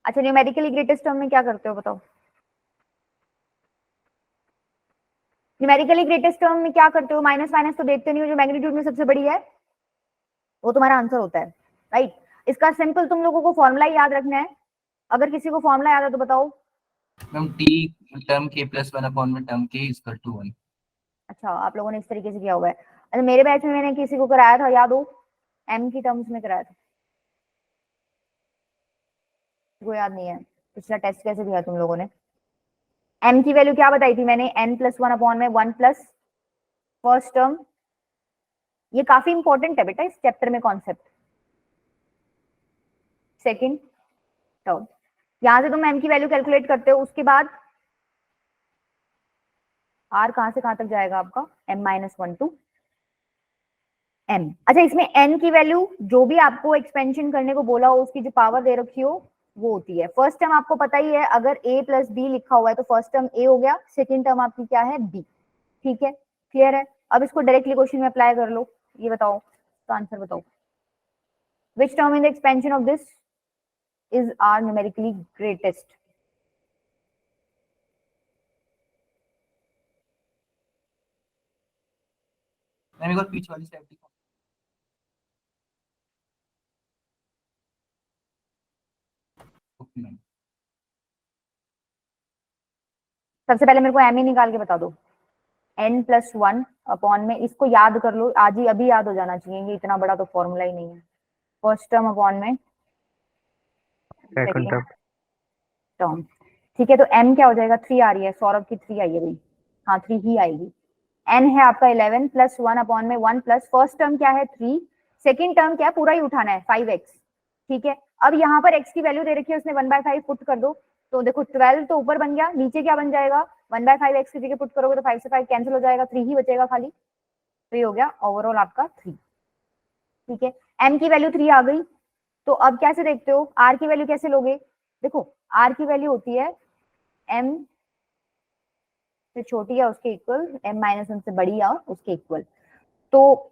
अच्छा, न्यूमेरिकली ग्रेटेस्ट टर्म में क्या करते हो बताओ? न्यूमेरिकली ग्रेटेस्ट टर्म में क्या करते हो? माइनस माइनस तो देखते नहीं हो, जो मैग्नीट्यूड में सबसे बड़ी है वो तुम्हारा आंसर होता है, राइट। इसका सिंपल तुम लोगों को फॉर्मूला याद रखना है। अगर किसी को फॉर्मूला याद है तो बताओ। Ma'am T term k plus 1 upon में term k is equal to 1। अच्छा, आप लोगों ने इस तरीके से किया हुआ है। अच्छा, मेरे बैच में मैंने किसी को कराया था, याद हो, एम की टर्म्स में कराया था। वो याद नहीं है पिछला टेस्ट कैसे दिया तुम लोगों ने? एम की वैल्यू क्या बताई थी मैंने? n प्लस 1 अपॉन में 1 प्लस फर्स्ट टर्म। ये काफी इंपॉर्टेंट है बेटा इस चैप्टर में कॉन्सेप्ट। सेकंड टर्म, यहां से तुम m की वैल्यू कैलकुलेट करते हो, उसके बाद r कहां से कहां तक जाएगा आपका? m minus 1 to m। अच्छा, इसमें n की वैल्यू जो भी आपको एक्सपेंशन करने को बोला हो उसकी जो पावर दे रखी हो वो होती है। फर्स्ट टर्म आपको पता ही है, अगर a प्लस बी लिखा हुआ है तो फर्स्ट टर्म a हो गया, सेकंड टर्म आपकी क्या है? b। ठीक है, क्लियर है। अब इसको डायरेक्टली क्वेश्चन में अप्लाई कर लो। ये बताओ, तो आंसर बताओ। Which term in the expansion of this is are numerically greatest? Ma'am एक बार पीछे वाली स्लाइड दिखाओ। Okay ma'am. सबसे पहले मेरे को एम ही निकाल के बता दो। n प्लस 1 अपॉन में, इसको याद कर लो, आज ही अभी याद हो जाना चाहिए, ये इतना बड़ा तो फॉर्मूला ही नहीं है। फर्स्ट टर्म अपॉन में सेकंड टर्म, ठीक है। तो m क्या हो जाएगा? 3 आ रही है, सौरभ की 3 आई है भाई, हाँ 3 ही आएगी। n है आपका 11 प्लस 1 अपॉन में 1 प्लस फर्स्ट टर्म क्या है? 3, सेकंड टर्म क्या है? पूरा ही उठाना है 5x, ठीक है। अब यहाँ पर x की वैल्यू दे रखी है, उसने 1/5 पुट कर दो, तो देखो 12 तो ऊपर बन गया, नीचे क्या बन जाएगा? 1/5 x की जगह पुट करोगे तो 5 से 5 कैंसिल हो जाएगा, 3 ही बचेगा खाली। तो ये हो गया ओवरऑल आपका 3। ठीक है, m की वैल्यू 3 आ गई, तो अब कैसे देखते हो, r की वैल्यू कैसे लोगे? देखो r की वैल्यू होती है m से छोटी या उसके इक्वल, m माइनस 1 से बड़ी या उसके इक्वल। तो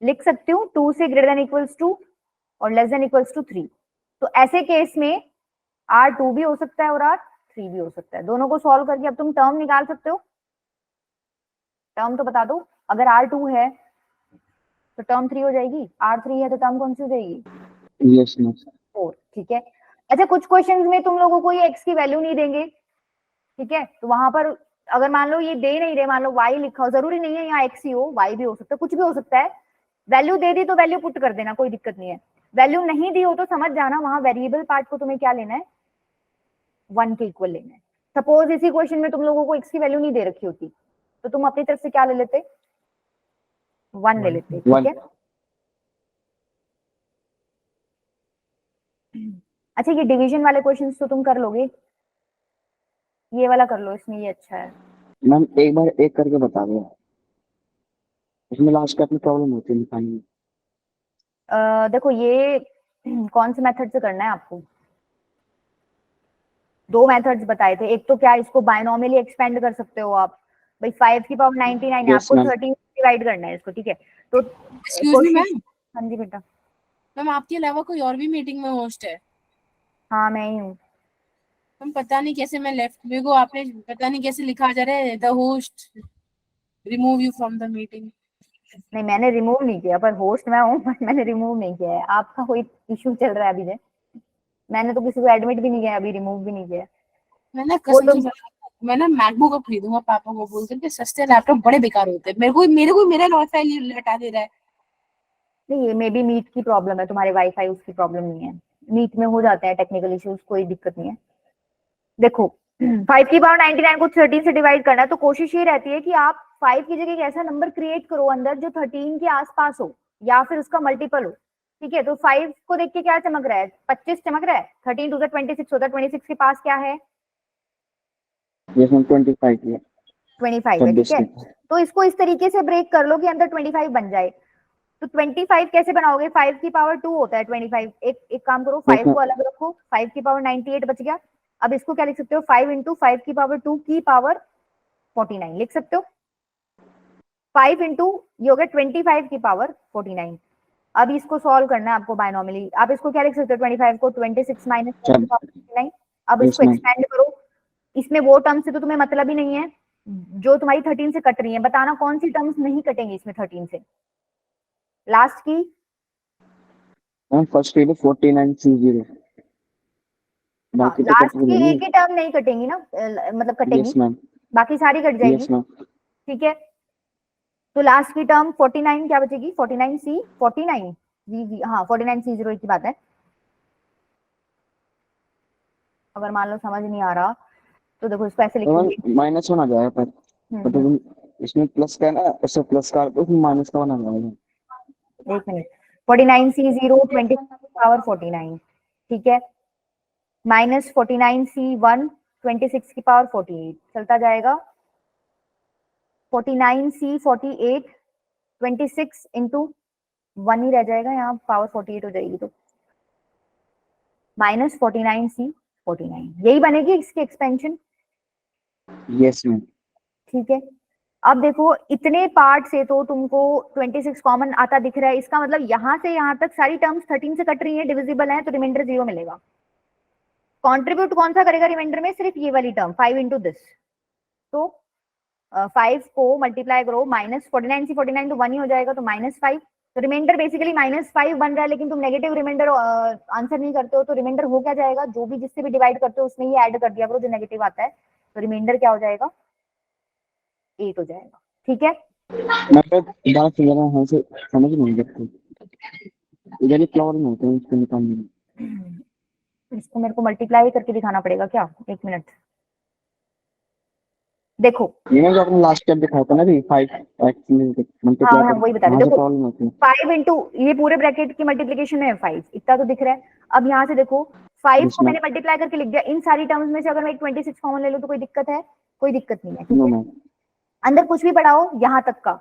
लिख सकती हूँ 2 से ग्रेटर देन इक्वल्स टू और लेस देन इक्वल्स टू 3। तो ऐसे केस में r2 भी हो सकता है और r3 भी हो सकता है। दोनों को सॉल्व करके अब तुम टर्म निकाल सकते हो। टर्म तो बता दो, अगर r2 है तो टर्म 3 हो जाएगी, r3 है तो टर्म कौन सी हो जाएगी? Yes ma'am. 4। ठीक है, अच्छा कुछ क्वेश्चंस में तुम लोगों को ये x की वैल्यू नहीं देंगे, ठीक है, तो वहां पर अगर मान लो ये दे नहीं रहे, मान लो y लिखा हो, जरूरी नहीं है यहाँ x ही हो, y भी हो सकता है, कुछ भी हो सकता है। वैल्यू दे दी तो वैल्यू पुट कर देना, कोई दिक्कत नहीं है। वैल्यू नहीं दी हो तो समझ जाना वहां वेरिएबल पार्ट को तुम्हें क्या लेना है, 1 के इक्वल लेना है। सपोज इसी क्वेश्चन में तुम लोगों को x की वैल्यू नहीं दे रखी होती तो तुम अपनी तरफ से क्या ले लेते, 1 ले लेते। ठीक है, अच्छा ये डिवीजन वाले क्वेश्चंस तो तुम कर लोगे, ये वाला कर लो, इसमें ये अच्छा है। मैम एक बार एक करके बता दो, इसमें लास्ट का अपनी प्रॉब्लम होती है निकालने में। देखो ये कौन से मेथड से करना है आपको, दो मेथड्स बताए थे। एक तो क्या इसको बायनॉमियली एक्सपेंड कर सकते हो आप, भाई 5 की पावर 99 है, Yes, आपको ma'am. 13 डिवाइड करना है इसको, ठीक है। तो एक्सक्यूज मी मैम, हाँ जी बेटा। मैम आपके अलावा कोई और भी मीटिंग में होस्ट है? हाँ मैं ही हूँ। मैम पता नहीं कैसे मैं लेफ्ट, मेरे को आपने पता नहीं कैसे लिखा जा रहा है, the host remove you from the meeting. नहीं मैंने रिमूव नहीं किया, पर होस्ट मैं हूँ, पर मैंने रिमूव नहीं किया है। आपका कोई इशू चल रहा है अभी से, मैंने तो किसी को एडमिट भी नहीं किया अभी, रिमूव भी नहीं किया। मैं ना वो कसम तो से मैं ना मैकबुक अब खरीदूंगा पापा को बोल करके, सस्ते लैपटॉप बड़े बेकार होते हैं। मेरे को मेरा वाईफाई हटा दे रहा है। नहीं, ये मे बी मीट की प्रॉब्लम है, तुम्हारे वाईफाई उसकी प्रॉब्लम नहीं है। मीट में हो जाते हैं टेक्निकल इश्यूज, कोई दिक्कत नहीं है। देखो 5 की पावर 99 को 13 से डिवाइड करना है, तो कोशिश ये रहती है कि आप 5 की जगह एक ऐसा नंबर क्रिएट करो अंदर जो 13 के आसपास हो या फिर उसका मल्टीपल हो। ठीक है, तो 5 को देख के क्या चमक रहा है, 25 चमक रहा है, 13 टू 26 होता है, 26 के पास क्या है, यस मैम 25 है। 25 है। ठीक है, तो इसको इस तरीके से ब्रेक कर लो कि अंदर 25 बन जाए। तो 25 कैसे बनाओगे, 5 की पावर 2 होता है 25। एक काम करो, 5 को अलग रखो, 5 की पावर 98 बच गया। अब इसको क्या लिख सकते हो, 5 इंटू 5 की पावर 2 की पावर 49 लिख सकते हो। 5 इंटू ये हो गया 25 की पावर 49। अब इसको सॉल्व करना है आपको बायनॉमियली। आप इसको क्या लिख सकते हो, 25 को 26 माइनस 49। अब इसको एक्सपेंड करो, इसमें वो टर्म से तो तुम्हें मतलब ही नहीं है जो तुम्हारी 13 से कट रही है। बताना कौन सी टर्म्स नहीं कटेंगी इसमें 13 से, लास्ट की। मैम फर्स्ट है 49C0, बाकी तो लास्ट कट की नहीं। एक ही टर्म नहीं कटेंगी ना, मतलब कटेंगी, यस मैम। बाकी सारी कट जाएगी। Yes ma'am. ठीक है, तो लास्ट की टर्म 49 क्या बचेगी, 49C 49 जी, हाँ 49C0 की बात है। अगर मान लो समझ नहीं आ रहा तो देखो इसको ऐसे लिखोगे, -1 आ जाएगा पर तो इसमें प्लस का है ना, ऐसे प्लस का तो माइनस का बना जाएगा। एक मिनट, 49C0 20 पावर 49, ठीक है, माइनस 49C1 26 की पावर 48 चलता जाएगा। 49C48 26 इंटू 1 ही रह जाएगा, यहाँ पावर 48 हो जाएगी, तो माइनस 49C49 यही बनेगी इसकी एक्सपेंशन। Yes ma'am. ठीक है, अब देखो इतने पार्ट से तो तुमको 26 कॉमन आता दिख रहा है, इसका मतलब यहाँ से यहाँ तक सारी टर्म्स 13 से कट रही हैं, डिविजिबल है, तो रिमाइंडर 0 मिलेगा। कंट्रीब्यूट कौन सा करेगा रिमाइंडर में, सिर्फ ये वाली टर्म 5 इंटू दिस। तो 5 को मल्टीप्लाई करो, माइनस 49C49 तो 1 ही हो जाएगा, तो -5। तो रिमाइंडर बेसिकली -5 बन रहा है, लेकिन तुम नेगेटिव रिमाइंडर आंसर नहीं करते हो, तो रिमाइंडर हो क्या जाएगा, जो भी जिससे भी डिवाइड करते हो उसमें ये ऐड कर दिया करो जो नेगेटिव आता है, तो रिमाइंडर क्या हो जाएगा, 8 हो जाएगा। ठीक है, मतलब बात समझना है से समझ नहीं सकते, इधर ही प्रॉब्लम होता है इसको निकालने में। इसको मेरे को मल्टीप्लाई करके दिखाना पड़ेगा क्या, एक मिनट। देखो ये ना जो आपने लास्ट टाइम दिखाया था ना भी 5 मल्टीप्लाई हाँ वही बता रहे, देखो प्रॉब्लम होती है। 5 इंटू ये पूरे ब्रैकेट की मल्टीप्लीकेशन है 5, इतना तो दिख रहा है। अब यहाँ से देखो 5 को मैंने मल्टीप्लाई करके लिख दिया, इन सारी टर्म्स में से अगर मैं एक 26 कॉमन ले लूँ तो कोई दिक्कत है, कोई दिक्कत नहीं है। ठीक है, अंदर कुछ भी पढ़ाओ यहाँ तक का,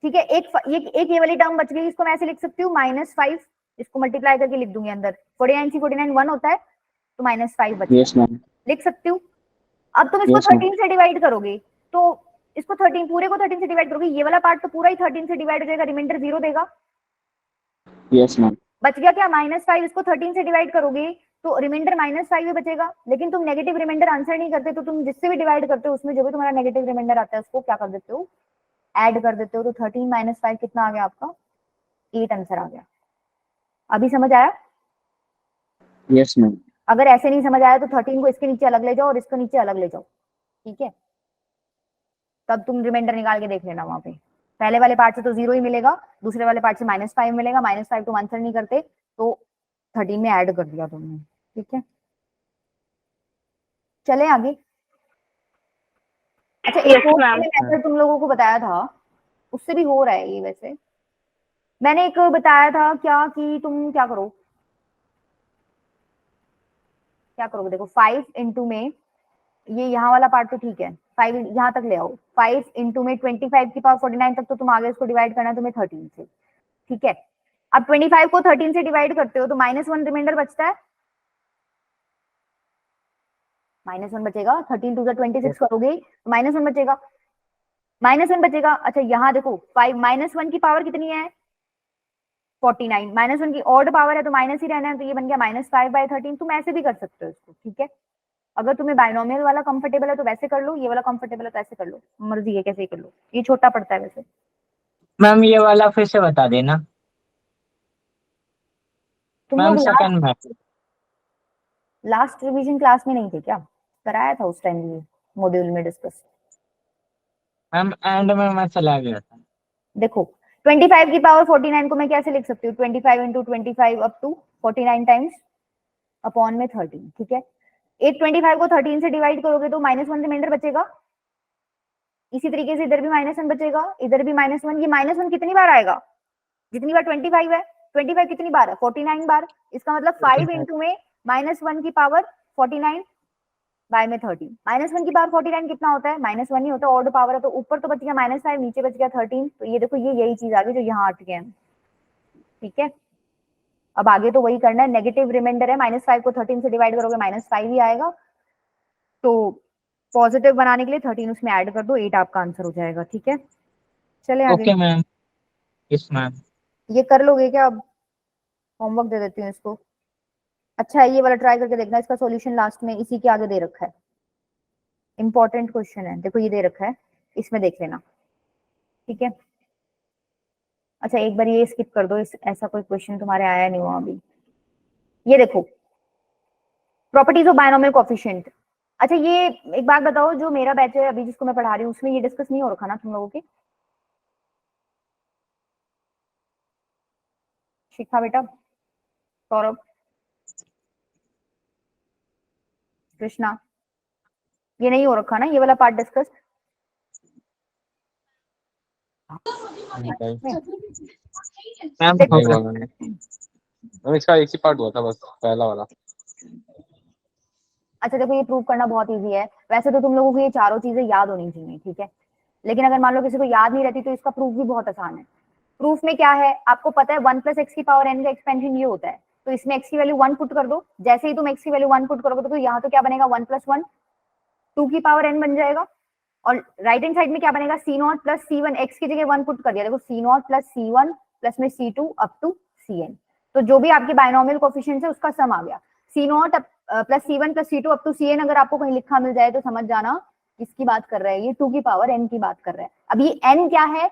ठीक है, एक ये वाली टर्म बच गई, इसको मैं ऐसे लिख सकती हूँ -5, इसको मल्टीप्लाई करके लिख दूंगी अंदर, 49 से 49 1 होता है, तो -5 बच यस मैम, लिख सकती हूँ। अब तुम इसको Yes, ma'am. 13 से डिवाइड करोगे, तो इसको 13 पूरे को 13 से डिवाइड करोगे, ये वाला पार्ट तो पूरा ही 13 से डिवाइड हो जाएगा, रिमाइंडर 0 देगा। यस मैम, बच गया क्या -5, इसको 13 से डिवाइड करोगे तो रिमाइंडर -5 ही बचेगा। लेकिन तुम नेगेटिव रिमाइंडर आंसर नहीं करते, तो तुम जिससे भी डिवाइड करते हो उसमें जो भी तुम्हारा नेगेटिव रिमाइंडर आता है उसको क्या कर देते हो, ऐड कर देते हो। तो 13 - 5 कितना आ गया आपका, 8 आंसर आ गया। अभी समझ आया? यस मैम, अगर ऐसे नहीं समझ आया तो 13 को इसके नीचे अलग ले जाओ और इसके नीचे अलग ले जाओ, ठीक है, तब तुम रिमाइंडर निकाल के देख लेना वहां पे। पहले वाले पार्ट से तो 0 ही मिलेगा, दूसरे वाले पार्ट से -5 मिलेगा, -5 तुम आंसर नहीं करते तो 13 में ऐड कर दिया तुमने, ठीक है। चले आगे। अच्छा, एक Yes, और ma'am. मेथड तुम लोगों को बताया था, उससे भी हो रहा है ये। वैसे मैंने एक बताया था क्या कि तुम क्या करो, क्या करोगे, देखो 5 इंटू में ये यहाँ वाला पार्ट तो ठीक है, 5 यहाँ तक ले आओ, 5 इंटू में 25 की पावर 49 तक तो तुम आगे इसको डिवाइड करना है तुम्हें 13 से, ठीक है। अब 25 को 13 से डिवाइड करते हो तो -1 रिमाइंडर बचता है, -1 बचेगा, 13 टू 26 करोगे तो -1 बचेगा, -1 बचेगा। अच्छा यहाँ देखो 5 -1 की पावर कितनी है 49, -1 की ऑड पावर है तो माइनस ही रहना है, तो ये बन गया -5/13। तुम ऐसे भी कर सकते हो इसको, ठीक है। अगर तुम्हें बाइनोमियल वाला कंफर्टेबल है तो वैसे कर लो, ये वाला कंफर्टेबल है तो ऐसे कर लो, मर्जी है कैसे ही कर लो, ये छोटा पड़ता है वैसे। मैम ये वाला फिर से बता देना। तुम मैम लोग सेकंड में। लास्ट रिवीजन क्लास में नहीं थे क्या? कराया था उस टाइम ये मॉड्यूल में डिस्कस। मैम एंड में मैं चला गया था। देखो 25 की पावर 49 को मैं कैसे लिख सकती हूँ, 25 into 25 up to 49 times upon में 13, ठीक है। एक 25 को 13 से डिवाइड करोगे तो -1 रिमाइंडर बचेगा, इसी तरीके से इधर भी -1 बचेगा, इधर भी -1। ये -1 कितनी बार आएगा, जितनी बार 25 है, 25 कितनी बार है 49 बार, इसका मतलब 5 इंटू में -1 की पावर 49 बाय में 13, -1 की पावर 49 कितना होता है, -1 ही होता है, ऑड पावर है, तो ऊपर तो बच गया -5, नीचे बच गया 13। तो ये देखो ये यही चीज आ गई जो यहाँ अटके हैं, ठीक है। अब आगे तो वही करना है, नेगेटिव रिमाइंडर है, -5 को 13 से डिवाइड करोगे -5 ही आएगा, तो पॉजिटिव बनाने के लिए 13 उसमें ऐड कर दो, 8 आपका आंसर हो जाएगा, ठीक है। चले आगे। Okay ma'am. Yes ma'am. ये कर लोगे क्या? अब होमवर्क दे देती हूँ इसको। अच्छा है, ये वाला ट्राई करके देखना, इसका सॉल्यूशन लास्ट में इसी के आगे दे रखा है, इंपॉर्टेंट क्वेश्चन है, देखो ये दे रखा है, इसमें देख लेना, ठीक है। अच्छा एक बार ये स्किप कर दो, ऐसा कोई क्वेश्चन तुम्हारे आया नहीं हुआ अभी। ये देखो प्रॉपर्टीज ऑफ बायनोमियल कोएफिशिएंट। अच्छा ये एक बात बताओ, जो मेरा बैच है अभी जिसको मैं पढ़ा रही हूँ उसमें ये डिस्कस नहीं हो रखा ना तुम लोगों के? शिखा बेटा, सौरभ, कृष्णा, ये नहीं हो रखा ना ये वाला पार्ट डिस्कस? मैम देखो इसका एक ही पार्ट हुआ था बस, पहला वाला। अच्छा देखो ये प्रूव करना बहुत इजी है, वैसे तो तुम लोगों को ये चारों चीजें याद होनी चाहिए, ठीक है। लेकिन अगर मान लो किसी को याद नहीं रहती तो इसका प्रूफ भी बहुत आसान है। प्रूफ में क्या है आपको पता है, 1 + x की पावर n का एक्सपेंशन ये होता है, तो इसमें x की वैल्यू 1 पुट कर दो। जैसे ही तुम x की वैल्यू 1 पुट करोगे तो यहाँ तो क्या बनेगा 1 + 1 2 की पावर n बन जाएगा, और राइट हैंड साइड में क्या बनेगा c0 + c1, x की जगह 1 पुट कर दिया, देखो c0 + c1 प्लस में c2 अप टू cn। तो जो भी आपके बायनोमियल कोएफिशिएंट है उसका सम आ गया, c0 + c1 + c2 up to cn। अगर आपको कहीं लिखा मिल जाए तो समझ जाना किसकी बात कर रहा है, ये 2 की पावर n की बात कर रहा है। अब ये n क्या है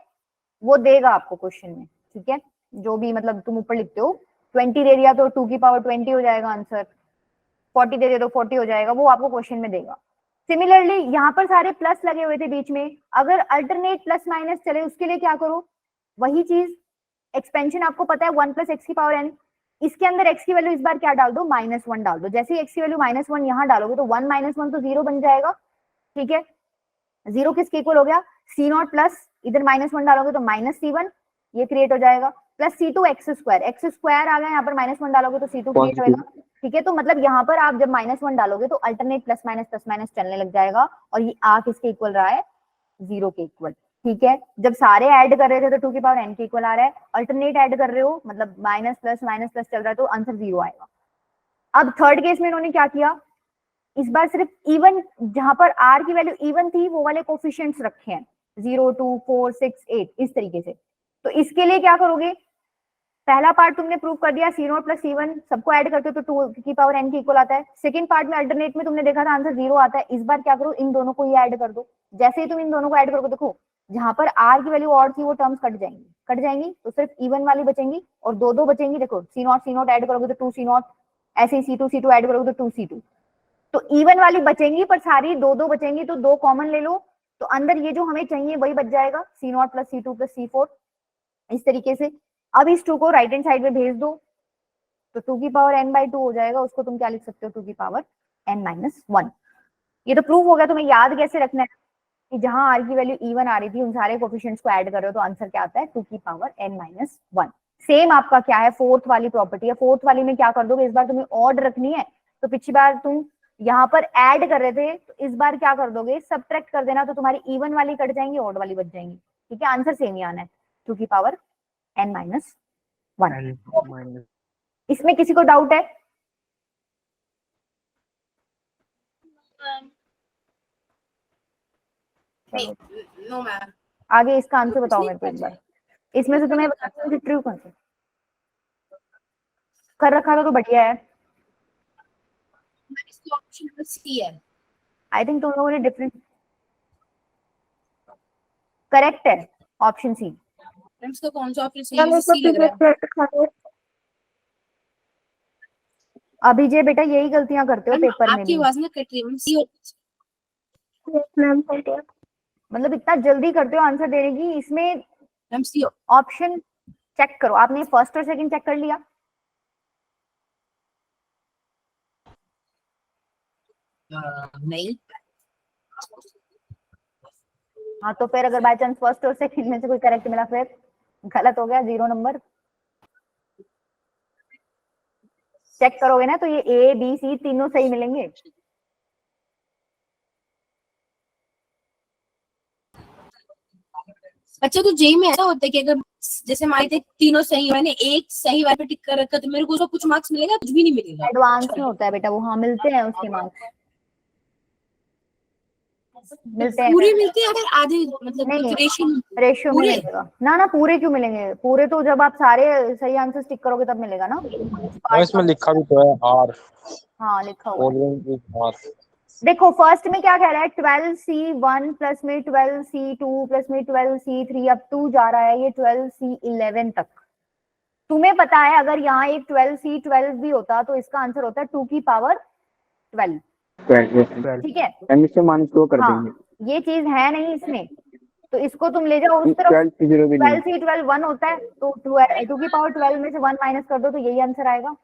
वो देगा आपको क्वेश्चन में, ठीक है। जो भी मतलब तुम ऊपर लिखते हो 20 दे दिया तो 2 की पावर 20 हो जाएगा आंसर, 40 दे दिया तो 40 हो जाएगा, वो आपको क्वेश्चन में देगा। सिमिलरली यहाँ पर सारे प्लस लगे हुए थे बीच में, अगर अल्टरनेट प्लस माइनस चले उसके लिए क्या करो, वही चीज एक्सपेंशन आपको पता है 1 + x की पावर n, इसके अंदर x की वैल्यू इस बार क्या डाल दो -1 डाल दो। जैसे ही x की वैल्यू -1 यहाँ डालोगे तो 1 - 1 तो 0 बन जाएगा, ठीक है। 0 किसके इक्वल हो गया, c0 प्लस इधर -1 डालोगे तो -c1 ये क्रिएट हो जाएगा, प्लस c2 x² आ गया, यहाँ पर -1 डालोगे तो c2 क्रिएट होगा, ठीक है। तो मतलब यहाँ पर आप जब -1 डालोगे तो अल्टरनेट प्लस माइनस चलने लग जाएगा, और ये आ किसके इक्वल रहा है 0 के इक्वल। ठीक है, जब सारे ऐड कर रहे थे तो 2 की पावर n के इक्वल आ रहा है, अल्टरनेट ऐड कर रहे हो मतलब माइनस प्लस चल रहा है तो आंसर 0 आएगा। अब थर्ड केस में इन्होंने क्या किया, इस बार सिर्फ इवन, जहां पर r की वैल्यू इवन थी वो वाले कोफिशिएंट्स रखे हैं 0 2 4 6 8 इस तरीके से। तो इसके लिए क्या करोगे, पहला पार्ट तुमने प्रूव कर दिया c0 प्लस c1 सबको ऐड करते हो तो 2 की पावर n के इक्वल आता है। सेकंड पार्ट में अल्टरनेट में तुमने देखा था आंसर 0 आता है, इस बार क्या करो इन दोनों को ही ऐड कर दो। जैसे ही तुम इन दोनों को ऐड करोगे देखो जहां पर r की वैल्यू और थी वो टर्म्स कट जाएंगी तो सिर्फ इवन वाली बचेंगी और दो बचेंगी। देखो c0 ऐड करोगे तो 2c0, ऐसे ही c2 ऐड करोगे तो 2c2। तो इवन वाली बचेंगी पर सारी दो बचेंगी तो 2 कॉमन ले लो तो अंदर ये जो हमें चाहिए वही बच जाएगा c0 plus c2 plus c4 इस तरीके से। अब इस 2 को राइट हैंड साइड में भेज दो तो 2 की पावर n/2 हो जाएगा, उसको तुम क्या लिख सकते हो 2 की पावर n-1। ये तो प्रूव हो गया। तुम्हें याद कैसे रखना है कि जहां r की वैल्यू इवन आ रही थी उन सारे कोफिशिएंट्स को ऐड कर रहे हो तो आंसर क्या आता है 2 की पावर n-1। सेम आपका क्या है फोर्थ वाली प्रॉपर्टी है, फोर्थ वाली में क्या कर दोगे, इस बार तुम्हें ऑड रखनी है तो पिछली बार तुम यहाँ पर ऐड कर रहे थे तो इस बार क्या कर दोगे सबट्रैक्ट कर देना तो तुम्हारी इवन वाली कट जाएंगी ऑड वाली बच जाएंगी। ठीक है, आंसर सेम ही आना है 2 की पावर n-1। इसमें किसी को डाउट है? No ma'am. आगे इसका आंसर बताओ मेरे को एक बार, इसमें से तुम्हें बताती हूँ कि ट्रू कौन सा कर रखा था तो बढ़िया है। ऑप्शन सी है। आई थिंक तुम लोगों ने डिफरेंट, करेक्ट है ऑप्शन सी। मैम इसका कौन सा ऑप्शन सही मैम है? इसका सी लग रहा है। अभी बेटा यही गलतियां करते हो मैम पेपर में आपकी भी, आवाज ना कट रही है मैम। सी मैम हो गया। मतलब इतना जल्दी करते हो आंसर देने की। इसमें मैम सी ऑप्शन चेक करो, आपने फर्स्ट और सेकंड चेक कर लिया? नहीं। हाँ तो फिर अगर बाय चांस फर्स्ट और सेकंड में से कोई करेक्ट मिला फिर गलत हो गया, 0 नंबर। चेक करोगे ना तो ये ए बी सी तीनों सही मिलेंगे। अच्छा तो जेई में ऐसा होता है कि अगर जैसे हमारे थे तीनों सही, मैंने एक सही वाले पे टिक कर रखा तो मेरे को उसका कुछ मार्क्स मिलेगा, कुछ भी नहीं मिलेगा? एडवांस में होता है बेटा वो, हाँ मिलते हैं उसके मार्क्स, मिलते हैं। पूरे मिलते हैं अगर आधे, मतलब नहीं, कुछ रेशियो रेशियो में पूरे? मिलेगा ना। ना पूरे क्यों मिलेंगे, पूरे तो जब आप सारे सही आंसर टिक करोगे तब मिलेगा ना। और इसमें लिखा भी तो है आर, हाँ लिखा हुआ है। Always are. देखो फर्स्ट में क्या कह रहा है 12C1 प्लस में 12C2 प्लस में 12C3 अब 2 जा रहा है ये 12C11 तक। तुम्हें पता है अगर यहाँ एक 12C12 भी होता तो इसका आंसर होता है 2 की पावर 12। ठीक है, से -2 कर हाँ देंगे। ये चीज है नहीं इसमें, तो इसको तुम ले जाओ उस तरफ। 12C0 भी नहीं, 12C12 1 होता है तो 2 की पावर 12 में से 1 माइनस कर दो तो यही आंसर आएगा।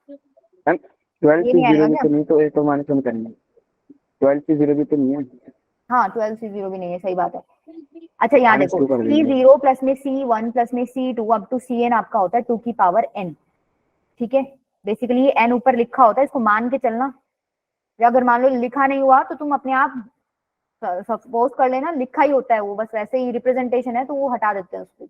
12C0 भी तो नहीं तो एक तो -1 करेंगे। 12C0 भी तो नहीं है। हाँ 12C0 भी नहीं है, सही बात है। अच्छा यहाँ देखो -2 कर देंगे। C0 प्लस में C1 प्लस में C2 अप टू Cn आपका होता है 2 की पावर n। ठीक है, बेसिकली ये n ऊपर लिखा होता है, इसको मान के चलना, या अगर मान लो लिखा नहीं हुआ तो तुम अपने आप सपोज कर लेना लिखा ही होता है वो, बस वैसे ही रिप्रेजेंटेशन है तो वो हटा देते हैं उसको।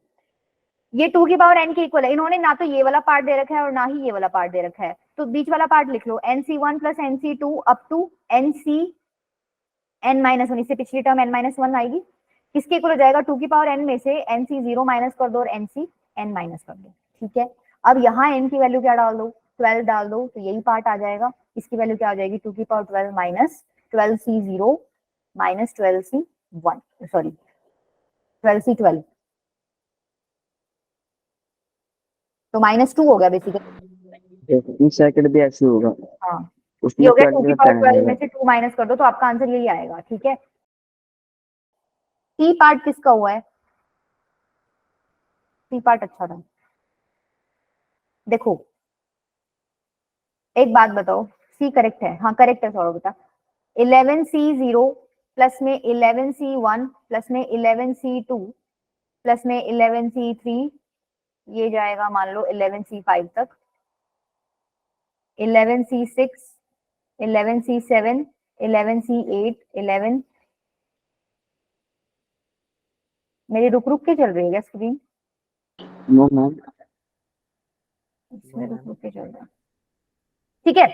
ये 2 की पावर n के इक्वल है। इन्होंने ना तो ये वाला पार्ट दे रखा है और ना ही ये वाला पार्ट दे रखा है, तो बीच वाला पार्ट लिख लो nc1 plus nc2 up to nc(n-1), इससे पिछली टर्म n-1 आएगी, किसके इक्वल हो जाएगा 2 की पावर n में से nc0 माइनस कर दो और nc(n) माइनस कर दो। ठीक है, अब यहाँ n की वैल्यू क्या डाल दो 12 डाल दो तो यही पार्ट आ जाएगा। इसकी वैल्यू क्या हो जाएगी 2 की power 12 minus 12c0 minus 12c1, sorry 12c12 तो -2 हो गया बेसिकली। सेकंड भी ऐसे होगा। हाँ उसमें ये हो गया 2 की 12 पावर 12 में आएगा। से 2 माइनस कर दो तो आपका आंसर यही आएगा। ठीक है, सी पार्ट किसका हुआ है? सी पार्ट अच्छा था। देखो एक बात बताओ, सी करेक्ट है? हाँ करेक्ट है सौरभ बेटा। 11C0 प्लस में 11C1 प्लस में 11C2 प्लस में 11C3 ये जाएगा मान लो 11C5 तक, 11C6 11C7 11C8 11 मेरी रुक रुक के चल रही है क्या स्क्रीन? नो मैम, इसमें रुक रुक के चल रहा है। ठीक है,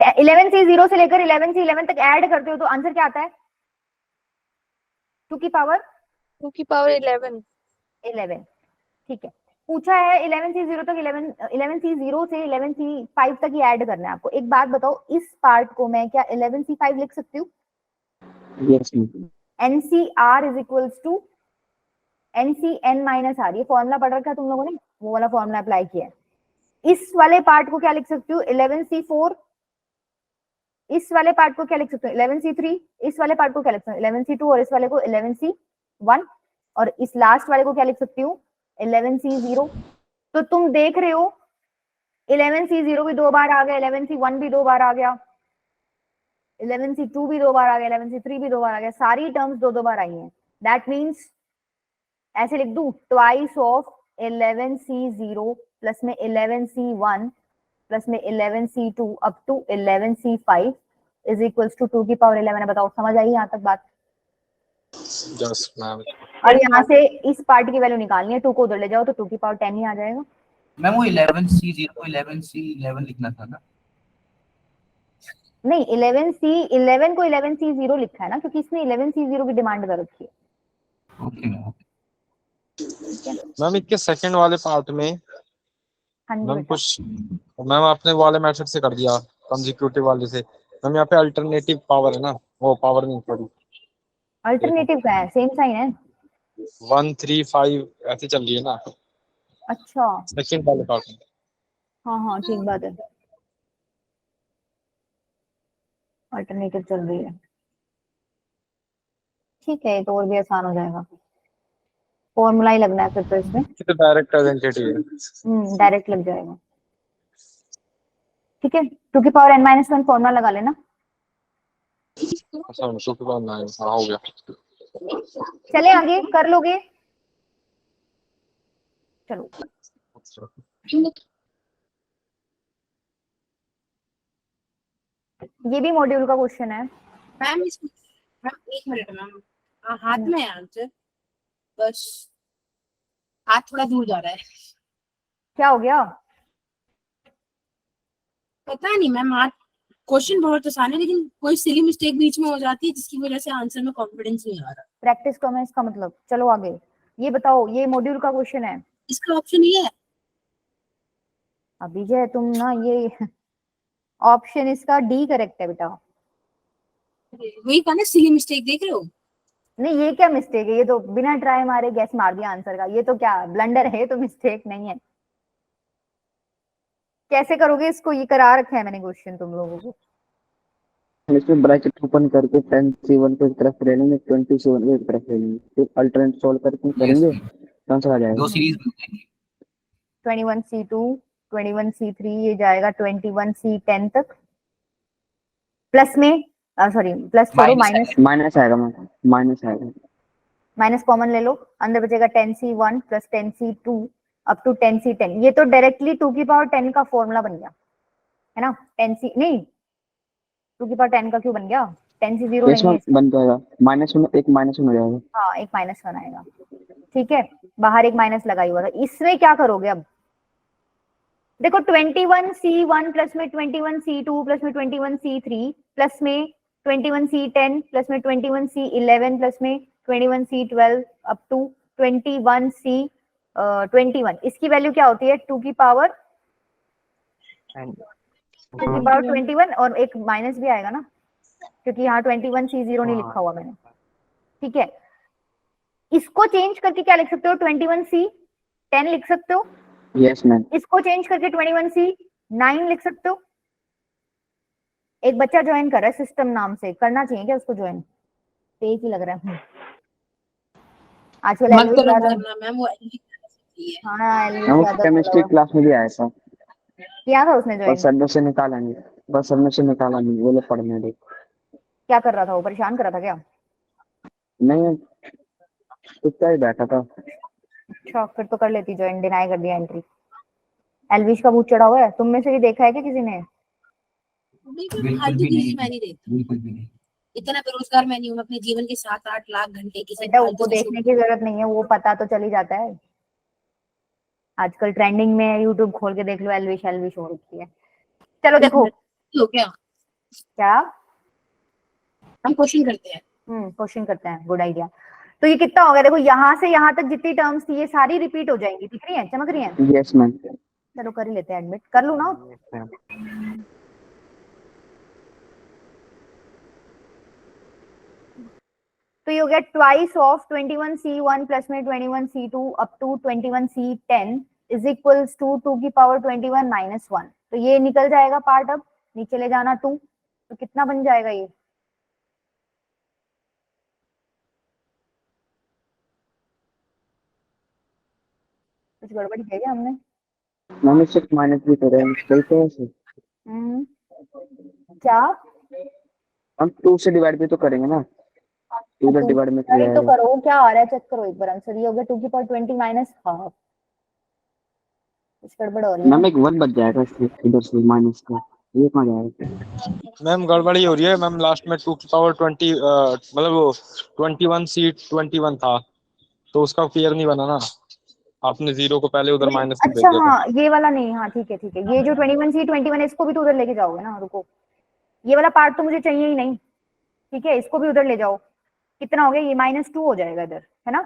11C 0 से लेकर 11C 11 तक ऐड करते हो तो आंसर क्या आता है? 2 की पावर 2 की पावर 11। 11। ठीक है, पूछा है 11C 0 तक 11C 0 से 11C 5 तक ही ऐड करना है आपको। एक बात बताओ, इस पार्ट को मैं क्या 11C 5 लिख सकती हूँ? Yes ma'am, NCR is equals to NCN minus R। ये फॉर्मूला पढ़ रखा है तुम लोगों ने, वो वाला फॉर्मूला अप्लाई किया है। इस वाले पार्ट को क्या लिख सकती हूँ? 11C4। इस वाले पार्ट को क्या लिख सकते हो? 11C3। इस वाले पार्ट को क्या लिख सकते हो? 11C2। और इस वाले को 11C1। और इस लास्ट वाले को क्या लिख सकती हूँ? 11C0। तो तुम देख रहे हो 11C0 भी 2 बार आ गया, 11C1 भी 2 बार आ गया, 11C2 भी 2 बार आ गया, 11C3 भी 2 बार आ गया, सारी टर्म्स 2 बार आई हैं। दैट मीन्स ऐसे लिख दूं, ट्वाइस ऑफ 11C0 प्लस में 11C1 प्लस में 11C2 up to 11C5 is equals to 2 की पावर 11 है। बताओ, समझ आई यहाँ तक बात? Yes ma'am. और यहाँ से इस पार्ट की वैल्यू निकालनी है, 2 को उधर ले जाओ तो 2 की पावर 10 ही आ जाएगा। मैम वो 11C0 को 11C11 लिखना था ना? नहीं, 11C11 को 11C0 लिखा है ना, क्योंकि इसने 11C0 की डिमांड कर रखी है। Okay ma'am. मैम इसके सेकंड वाले पार्ट में हाँ जी मैम बेटा। कुछ मैम आपने वाले मेथड से कर दिया, कंसेक्यूटिव वाले से। मैम यहाँ पे अल्टरनेटिव पावर है ना, वो पावर नहीं पड़ी। अल्टरनेटिव क्या है? सेम साइन है। 1 3 5 ऐसे चल रही है ना अच्छा, सेकंड वाले पार्ट में। हाँ हाँ ठीक बात है, अल्टरनेटिव चल रही है। ठीक है, ये तो और भी आसान हो जाएगा। फॉर्मूला ही लगना है फिर तो इसमें। तो डायरेक्ट आइडेंटिटी है। डायरेक्ट लग जाएगा। ठीक है, 2 की पावर n-1 फॉर्मूला लगा लेना। अच्छा 2 की पावर 9 हाँ हो गया। चले आगे, कर लोगे? चलो, ये भी मॉड्यूल का क्वेश्चन है। मैम मैम 1 मिनट मैम, हाथ में है आंसर, बस हाथ थोड़ा दूर जा रहा है। क्या हो गया? पता नहीं मैम, हाथ क्वेश्चन बहुत आसान है लेकिन कोई सिली मिस्टेक बीच में हो जाती है जिसकी वजह से आंसर में कॉन्फिडेंस नहीं आ रहा। प्रैक्टिस कम है इसका मतलब। चलो आगे, ये बताओ, ये मॉड्यूल का क्वेश्चन है। इसका ऑप्शन ये है। अभी जो है तुम ना, ये ऑप्शन इसका डी करेक्ट है बेटा। वही कहा ना, सिली मिस्टेक देख रहे हो? नहीं, ये क्या मिस्टेक है? ये तो बिना ट्राई मारे गैस मार दिया आंसर का। ये तो क्या ब्लंडर है, ये तो मिस्टेक नहीं है। कैसे करोगे इसको? ये करा रखा है मैंने क्वेश्चन तुम लोगों को। इसमें ब्रैकेट ओपन करके 10C1 को एक तरफ ले लेंगे, 20C1 को एक तरफ ले लेंगे, फिर अल्टरनेट सॉल्व करके करेंगे, आंसर आ जाएगा। दो सीरीज बन जाएंगी। 21C2 21C3 ये जाएगा 21C10 तक, प्लस में सॉरी प्लस छोड़ो, माइनस माइनस आएगा मैम, माइनस आएगा। माइनस कॉमन ले लो, अंदर बचेगा 10C1 plus 10C2 up to 10C10। ये तो डायरेक्टली 2 की पावर 10 का फॉर्मूला बन गया है ना। 10C नहीं, 2 की पावर 10 का क्यों बन गया? 10C0 यस नहीं है मैम, बन जाएगा। माइनस में एक माइनस में हो जाएगा। हाँ, एक माइनस वन आएगा। ठीक है, बाहर एक माइनस लगा हुआ था। इसमें क्या करोगे अब? देखो 21C1 प्लस में 21C2 प्लस में 21C3 प्लस में 21C10 प्लस में 21C11 प्लस में 21C12 अप टू 21C21, इसकी वैल्यू क्या होती है? 2 की पावर 21 और एक माइनस भी आएगा ना, क्योंकि यहाँ 21C0 नहीं लिखा हुआ मैंने। ठीक है, इसको चेंज करके क्या लिख सकते हो? 21C10 लिख सकते हो। Yes ma'am. इसको चेंज करके 21C9 लिख सकते हो। एक बच्चा ज्वाइन कर रहा है सिस्टम नाम से, करना चाहिए क्या उसको ज्वाइन? फेक ही लग रहा है आजकल। मत करो करना मैम, वो हाँ, वो केमिस्ट्री क्लास में भी आया था, किया था उसने बस ज्वाइन। सर ने से निकाला नहीं, बस सर ने से निकाला नहीं, वो लोग पढ़ने दे। क्या कर रहा था वो? परेशान कर रहा था क्या? नहीं, चुपचाप ही बैठा था। अच्छा, फिर तो कर लेती ज्वाइन, डिनाई कर दिया एंट्री। एलविश का भूत चढ़ा हुआ है, तुम में से भी देखा है क्या किसी ने? बिल्कुल भी नहीं, बिल्कुल भी नहीं। इतना बेरोजगार मैं नहीं हूँ, मैं अपने जीवन के 7-8 लाख घंटे किसी बेटा फालतू उसको से देखने की जरूरत नहीं है, वो पता तो चल ही जाता है। आजकल ट्रेंडिंग में यूट्यूब खोल के देख लो, एलविश एलविश हो रखी है। चलो देखो हो क्या, क्या हम क्वेश्चन करते हैं। क्वेश्चन करते हैं, गुड आइडिया। तो ये कितना हो गया, देखो यहाँ से यहाँ तक जितनी टर्म्स थी ये सारी रिपीट हो जाएंगी, दिख रही है, चमक रही है। Yes ma'am. चलो कर ही लेते हैं, एडमिट कर लूँ ना। तो ये हो गया ट्वाइस ऑफ 21C1 प्लस में 21C2 up to 21C10 is equals to 2 की पावर 21 माइनस 1। तो ये निकल जाएगा पार्ट, अब नीचे ले जाना 2, तो कितना बन जाएगा ये, कुछ गड़बड़ी है क्या हमने। मैम इससे माइनस भी तो रहे हैं, चलते हैं ऐसे। क्या हम 2 से डिवाइड भी तो करेंगे ना, 2 इधर डिवाइड में वही तो जाएगा। करो, क्या आ रहा है चेक करो एक बार आंसर। ये हो गया 2 की पावर 20 माइनस हाफ, कुछ गड़बड़ हो रही है। मैम एक 1 बच जाएगा इससे, इधर से माइनस का, ये कहाँ जाएगा। मैम गड़बड़ी हो रही है मैम, लास्ट में 2 की पावर 20 मतलब वो 21C21 था, तो उसका पेयर नहीं बना ना, आपने 0 को पहले उधर माइनस कर अच्छा दिया था। हाँ, ये वाला नहीं, हाँ ठीक है ठीक है, ये जो 21C21 है इसको भी तो उधर लेके जाओगे ना, रुको ये वाला पार्ट तो मुझे चाहिए ही नहीं, ठीक है इसको भी उधर ले जाओ। कितना हो गया ये, -2 हो जाएगा इधर, है ना,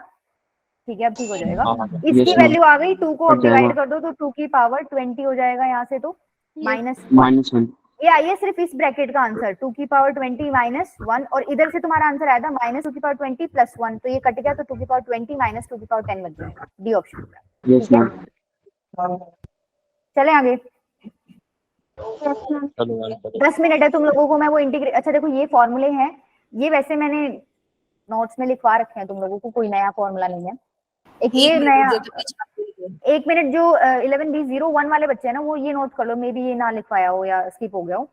ठीक है अब ठीक हो जाएगा। हाँ, इसकी yes, वैल्यू आ गई, 2 को अब बढ़ जाएगा। डिवाइड कर दो तो 2 की पावर 20 हो जाएगा यहाँ से, तो -1। -1 ये आई है सिर्फ इस ब्रैकेट का आंसर, 2 की पावर 20 -1, और इधर से तुम्हारा आंसर आया था -2 की पावर 20 प्लस 1, तो ये कट गया, तो 2 की पावर 20 -2 की पावर 10 बच जाएगा, डी ऑप्शन। यस ठीक है, मैम। चले आगे। चलो मैम। 10 मिनट है तुम लोगों को, मैं वो इंटीग्रेट, अच्छा देखो ये फॉर्मूले हैं, ये वैसे मैंने नोट्स में लिखवा रखे हैं तुम लोगों को, कोई नया फॉर्मूला नहीं है। एक ये नया, 1 मिनट, जो 11B01 वाले बच्चे हैं ना वो ये नोट कर लो, मे बी ये ना लिखवाया हो या स्किप हो गया हो,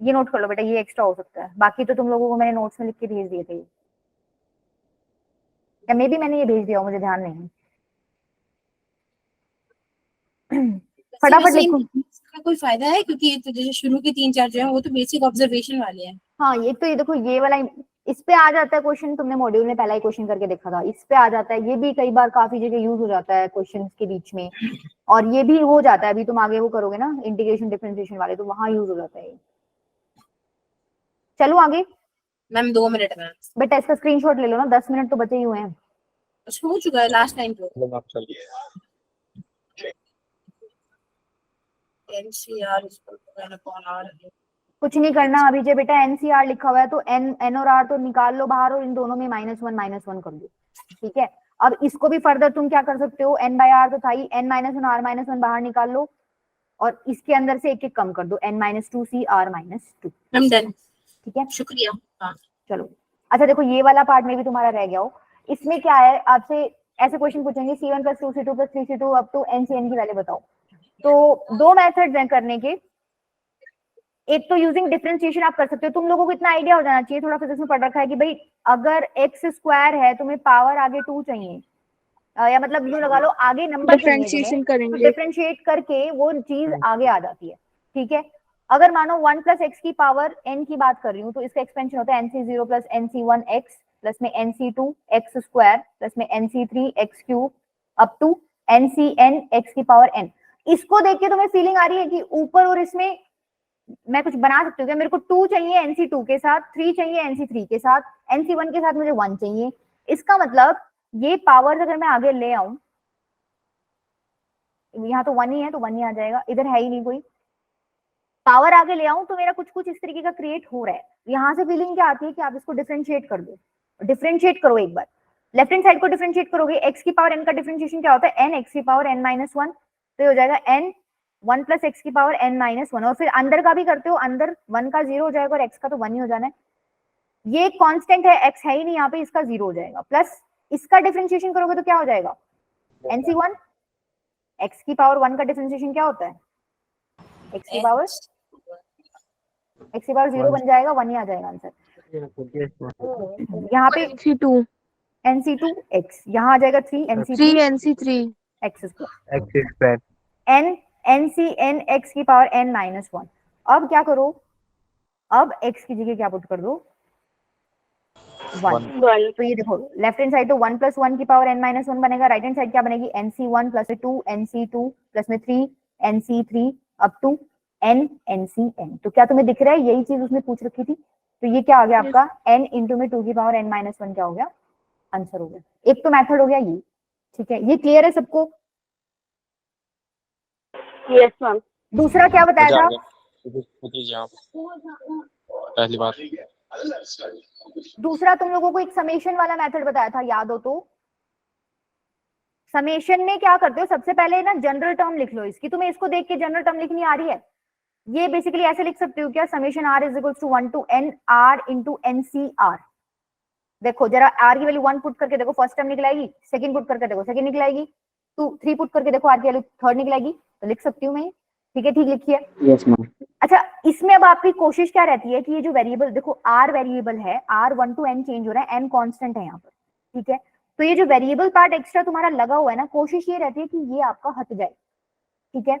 ये नोट कर लो बेटा, ये एक्स्ट्रा हो सकता है, बाकी तो तुम लोगों को मैंने नोट्स में लिख के भेज दिए थे, या मे बी मैंने ये भेज दिया हो, मुझे ध्यान नहीं है। फटाफट लिखो। इसका कोई फायदा है, क्योंकि ये तो जैसे शुरू के 3-4 जो है वो तो बेसिक ऑब्जर्वेशन वाले हैं। हाँ ये तो, ये देखो ये वाला इस पे आ जाता है क्वेश्चन, तुमने मॉड्यूल में पहला ही क्वेश्चन करके देखा था, इस पे आ जाता है, ये भी कई बार काफी जगह यूज हो जाता है क्वेश्चंस के बीच में, और ये भी हो जाता है, अभी तुम आगे वो करोगे ना इंटीग्रेशन डिफरेंशिएशन वाले, तो वहां यूज हो जाता है। चलो आगे मैम 2 मिनट में बेटा, इसका स्क्रीनशॉट ले लो ना, 10 मिनट तो बचे ही हुए हैं। उसको हो चुका है लास्ट टाइम तो। चलो आप चलिए। एनसीआर इसको अपॉन आर, कुछ नहीं करना अभी जे बेटा, एनसीआर लिखा हुआ है तो एन और आर तो निकाल लो बाहर, और इन दोनों में -1 कर दो, ठीक है। अब इसको भी फर्दर तुम क्या कर सकते हो, n/r तो था ही, n - 1 r - 1 बाहर निकाल लो, और इसके अंदर से एक एक कम कर दो, n - 2 c r - 2, ma'am done, ठीक है। शुक्रिया। हाँ चलो अच्छा देखो ये वाला पार्ट में भी तुम्हारा रह गया हो, इसमें क्या है, आपसे ऐसे क्वेश्चन पूछेंगे C1 + 2C2 + 3C2 up to NCN की वैल्यू बताओ। तो 2 मेथड्स हैं करने के, एक तो यूजिंग डिफरेंशिएशन आप कर सकते हो, तुम लोगों को इतना आइडिया हो जाना चाहिए, थोड़ा फिजिक्स में पढ़ रखा है कि भाई अगर x² है तुम्हें पावर आगे 2 चाहिए, या मतलब यूं लगा लो आगे नंबर चाहिए डिफरेंशिएशन तुम्हें, तो करेंगे। डिफरेंशिएट करके वो चीज आगे आ जाती है, ठीक है। अगर मानो 1 + x की पावर n की बात कर रही हूँ, तो इसका एक्सपेंशन होता है nc0 + nc1x प्लस में nc2x² प्लस में nc3x³ up to ncn x की पावर n। इसको देख के तुम्हें फीलिंग आ रही है कि ऊपर और इसमें मैं कुछ बना सकती हूँ क्या, मेरे को 2 चाहिए NC2 के साथ, 3 चाहिए NC3 के साथ, NC1 के साथ मुझे 1 चाहिए, इसका मतलब ये पावर्स अगर मैं आगे ले आऊं, यहाँ तो 1 ही है तो 1 ही आ जाएगा, इधर है ही नहीं कोई, पावर आगे ले आऊं तो मेरा कुछ कुछ इस तरीके का क्रिएट हो रहा है। यहाँ से फीलिंग क्या आती है कि आप इसको डिफरेंशिएट कर दो, डिफरेंशिएट करो एक बार, लेफ्ट हैंड साइड को डिफरेंशिएट करोगे, x की पावर n का डिफरेंशिएशन क्या होता है, n x की पावर n - 1, तो ये हो जाएगा n 1 + x की पावर n - 1, और फिर अंदर का भी करते हो, अंदर 1 का 0 हो जाएगा और x का तो 1 ही हो जाना है, ये कांस्टेंट है, x है ही नहीं यहाँ पे, इसका 0 हो जाएगा, प्लस इसका डिफरेंशिएशन करोगे तो क्या हो जाएगा, nc1, x की पावर 1 का डिफरेंशिएशन क्या होता है, x की पावर 0 बन जाएगा, 1 ही आ जाएगा आंसर। यहाँ पे NC2 nc2x, यहाँ आ जाएगा 3 3 NC3 x², n ncn x की पावर n - 1। अब क्या करो, अब x की जगह क्या पुट कर दो, 1। 1 तो ये देखो लेफ्ट हैंड साइड तो 1 + 1 की पावर n - 1 बनेगा, राइट हैंड साइड क्या बनेगी nc1 + 2 nc2 + 3 nc3 up to n ncn। तो क्या तुम्हें दिख रहा है, यही चीज उसने पूछ रखी थी। तो ये क्या आ गया आपका n इंटू में 2 की पावर n - 1 क्या हो गया, आंसर हो गया। एक तो मेथड हो गया ये, ठीक है, ये क्लियर है सबको। Yes ma'am. दूसरा क्या बताया मजा आ था, गया कीजिए आप पहली बार। दूसरा तुम लोगों को एक समेशन वाला मेथड बताया था, याद हो तो। समेशन में क्या करते हो, सबसे पहले ना जनरल टर्म लिख लो इसकी। तुम्हें इसको देख के जनरल टर्म लिखनी आ रही है, ये बेसिकली ऐसे लिख सकते हो क्या, summation r is equals to 1 to n r into ncr। देखो जरा r की वैल्यू 1 पुट करके देखो, फर्स्ट टर्म निकलाएगी, सेकंड पुट करके देखो सेकंड निकलाएगी, 2 3 पुट करके देखो r की वैल्यू थर्ड निकलाएगी। तो लिख सकती हूँ मैं, ठीक है, ठीक लिखिए। Yes ma'am. अच्छा, इसमें अब आपकी कोशिश क्या रहती है कि ये जो वेरिएबल देखो r वेरिएबल है, r 1 to n चेंज हो रहा है, n कांस्टेंट है यहाँ पर, ठीक है। तो ये जो वेरिएबल पार्ट एक्स्ट्रा तुम्हारा लगा हुआ है ना, कोशिश ये रहती है कि ये आपका हट जाए, ठीक है।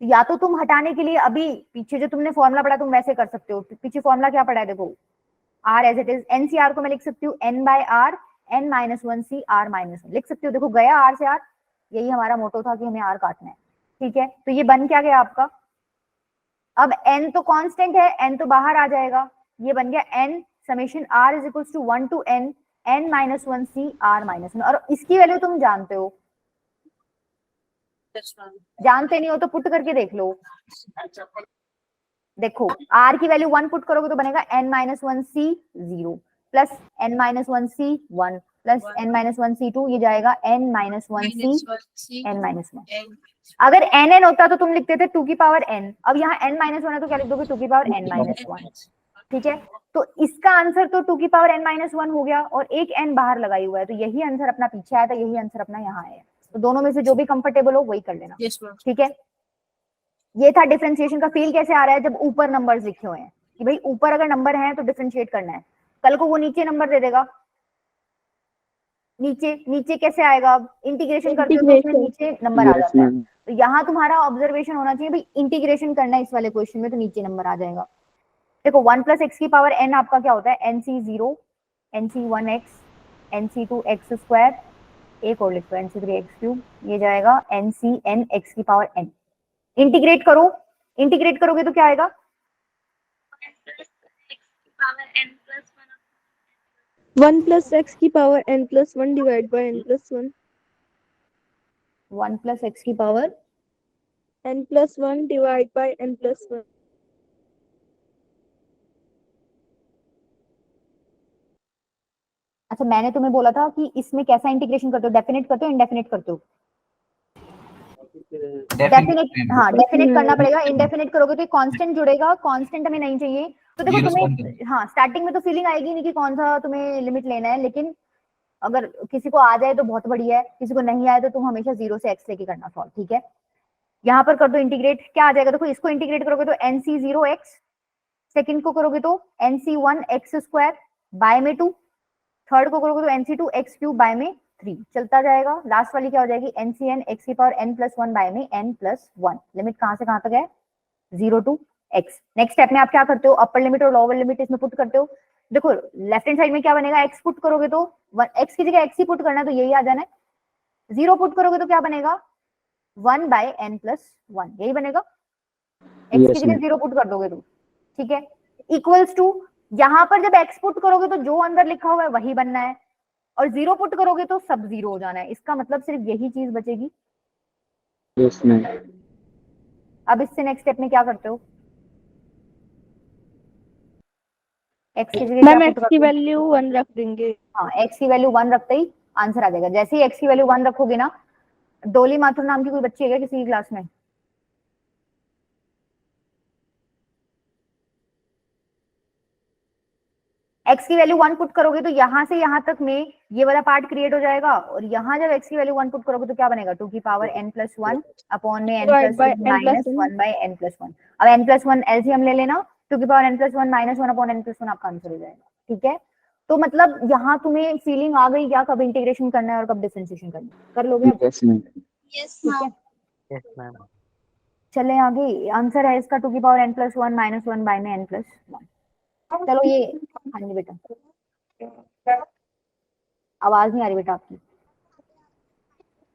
या तो तुम हटाने के लिए अभी पीछे जो तुमने फॉर्मूला पढ़ा तुम वैसे कर सकते हो। पीछे फॉर्मूला क्या पढ़ा है देखो, r as it is, ncr को मैं लिख सकती हूँ n/r n - 1 c r - 1 लिख सकती हूँ। देखो गया r से r, यही हमारा मोटो था कि हमें r काटना है, ठीक है। तो ये बन क्या गया आपका, अब n तो कांस्टेंट है, n तो बाहर आ जाएगा, ये बन गया n summation r is equals to 1 to n n - 1 c r - 1। और इसकी वैल्यू तुम जानते हो, जानते नहीं हो तो पुट करके देख लो। देखो r की वैल्यू 1 पुट करोगे तो बनेगा n - 1 c 0 plus n - 1 c 1 plus n - 1 c 2, ये जाएगा n - 1 c n - 1। अगर n होता तो तुम लिखते थे 2 की पावर n, अब यहाँ n - 1 है तो क्या लिख दोगे 2 की पावर n - 1, ठीक है। तो इसका आंसर तो 2 की पावर n - 1 हो गया, और एक n बाहर लगाई हुआ है, तो यही आंसर अपना पीछे आया था, यही आंसर अपना यहाँ आया। तो दोनों में से जो भी कंफर्टेबल हो वही कर लेना, ठीक है। ये था डिफरेंशिएशन का। फील कैसे आ रहा है जब ऊपर नंबर्स लिखे हुए हैं, कि भाई ऊपर अगर नंबर है तो डिफरेंशिएट करना है, कल को वो नीचे नंबर दे देगा, नीचे नीचे कैसे आएगा, अब इंटीग्रेशन करते हो तो उसमें नीचे नंबर आ यस जाता है। मैम। तो यहाँ तुम्हारा ऑब्जर्वेशन होना चाहिए भाई, इंटीग्रेशन करना है इस वाले क्वेश्चन में तो नीचे नंबर आ जाएगा। देखो 1 + x की पावर n आपका क्या होता है, nc0 nc1x nc2x², एक और लिख दो nc3x³, ये जाएगा ncn x की पावर n। इंटीग्रेट करो, इंटीग्रेट करोगे तो क्या आएगा, 1 + x की power n + 1 divide by n + 1 1 + x की power n + 1 divide by n + 1। अच्छा मैंने तुम्हें बोला था कि इसमें कैसा इंटीग्रेशन करते हो, डेफिनेट करते हो इंडेफिनेट करते हो, डेफिनेट, हाँ डेफिनेट करना पड़ेगा। इंडेफिनेट करोगे तो कांस्टेंट जुड़ेगा, कांस्टेंट हमें नहीं चाहिए। तो देखो Zeros कौन तुम्हें, हाँ स्टार्टिंग में तो फीलिंग आएगी नहीं कि कौन सा तुम्हें लिमिट लेना है, लेकिन अगर किसी को आ जाए तो बहुत बढ़िया है, किसी को नहीं आए तो तुम हमेशा 0 से x लेके करना सॉल्व, ठीक है। यहाँ पर कर दो इंटीग्रेट, क्या आ जाएगा, देखो इसको इंटीग्रेट करोगे तो nc0x, सेकंड को करोगे तो nc1x² बाय में 2, थर्ड को करोगे तो nc2x³ बाय में 3, चलता जाएगा। लास्ट वाली क्या हो जाएगी, ncn x की पावर n + 1 बाय में n + 1। लिमिट कहां से कहां तक है, 0 to x। नेक्स्ट स्टेप में आप क्या करते हो, अपर लिमिट और लोअर लिमिट इसमें पुट करते हो। देखो लेफ्ट हैंड साइड में क्या बनेगा, x पुट करोगे तो x की जगह x ही पुट करना है, तो यही आ जाना है। 0 पुट करोगे तो क्या बनेगा, 1 बाय n + 1, यही बनेगा। x की जगह 0 पुट कर दोगे तो, ठीक है। इक्वल्स टू, यहाँ पर जब x पुट करोगे तो जो अंदर लिखा हुआ है वही बनना है, और 0 पुट करोगे तो सब 0 हो जाना है। इसका मतलब सिर्फ यही चीज बचेगी। Yes ma'am. अब इससे नेक्स्ट स्टेप में क्या करते हो, x की जगह क्या मैम पुट x करते की हो, वैल्यू 1 रख देंगे। हाँ x की वैल्यू 1 रखते ही आंसर आ जाएगा। जैसे ही x की वैल्यू 1 रखोगे ना, डोली माथुर नाम की कोई बच्ची है क्या किसी की क्लास में, x की वैल्यू 1 पुट करोगे तो यहाँ से यहाँ तक में ये वाला पार्ट क्रिएट हो जाएगा, और यहाँ जब x की वैल्यू 1 पुट करोगे तो क्या बनेगा, 2 की पावर n + 1 अपॉन में n divide + by 1 n + minus 1 by n + 1। अब n + 1 एलसीएम ले लेना, 2 की power n + 1 minus 1 upon n + 1 आपका आंसर हो जाएगा, ठीक है। तो मतलब यहाँ तुम्हें फीलिंग आ गई क्या, कब इंटीग्रेशन करना है और कब डिफरेंशिएशन करना है, कर लोगे आप, यस मैम। ठीक है। Yes ma'am. चले आगे, आंसर है इसका 2 की पावर n + 1 माइनस 1 बाय में n + 1। चलो ये, हाँ जी बेटा, आवाज नहीं आ रही बेटा आपकी,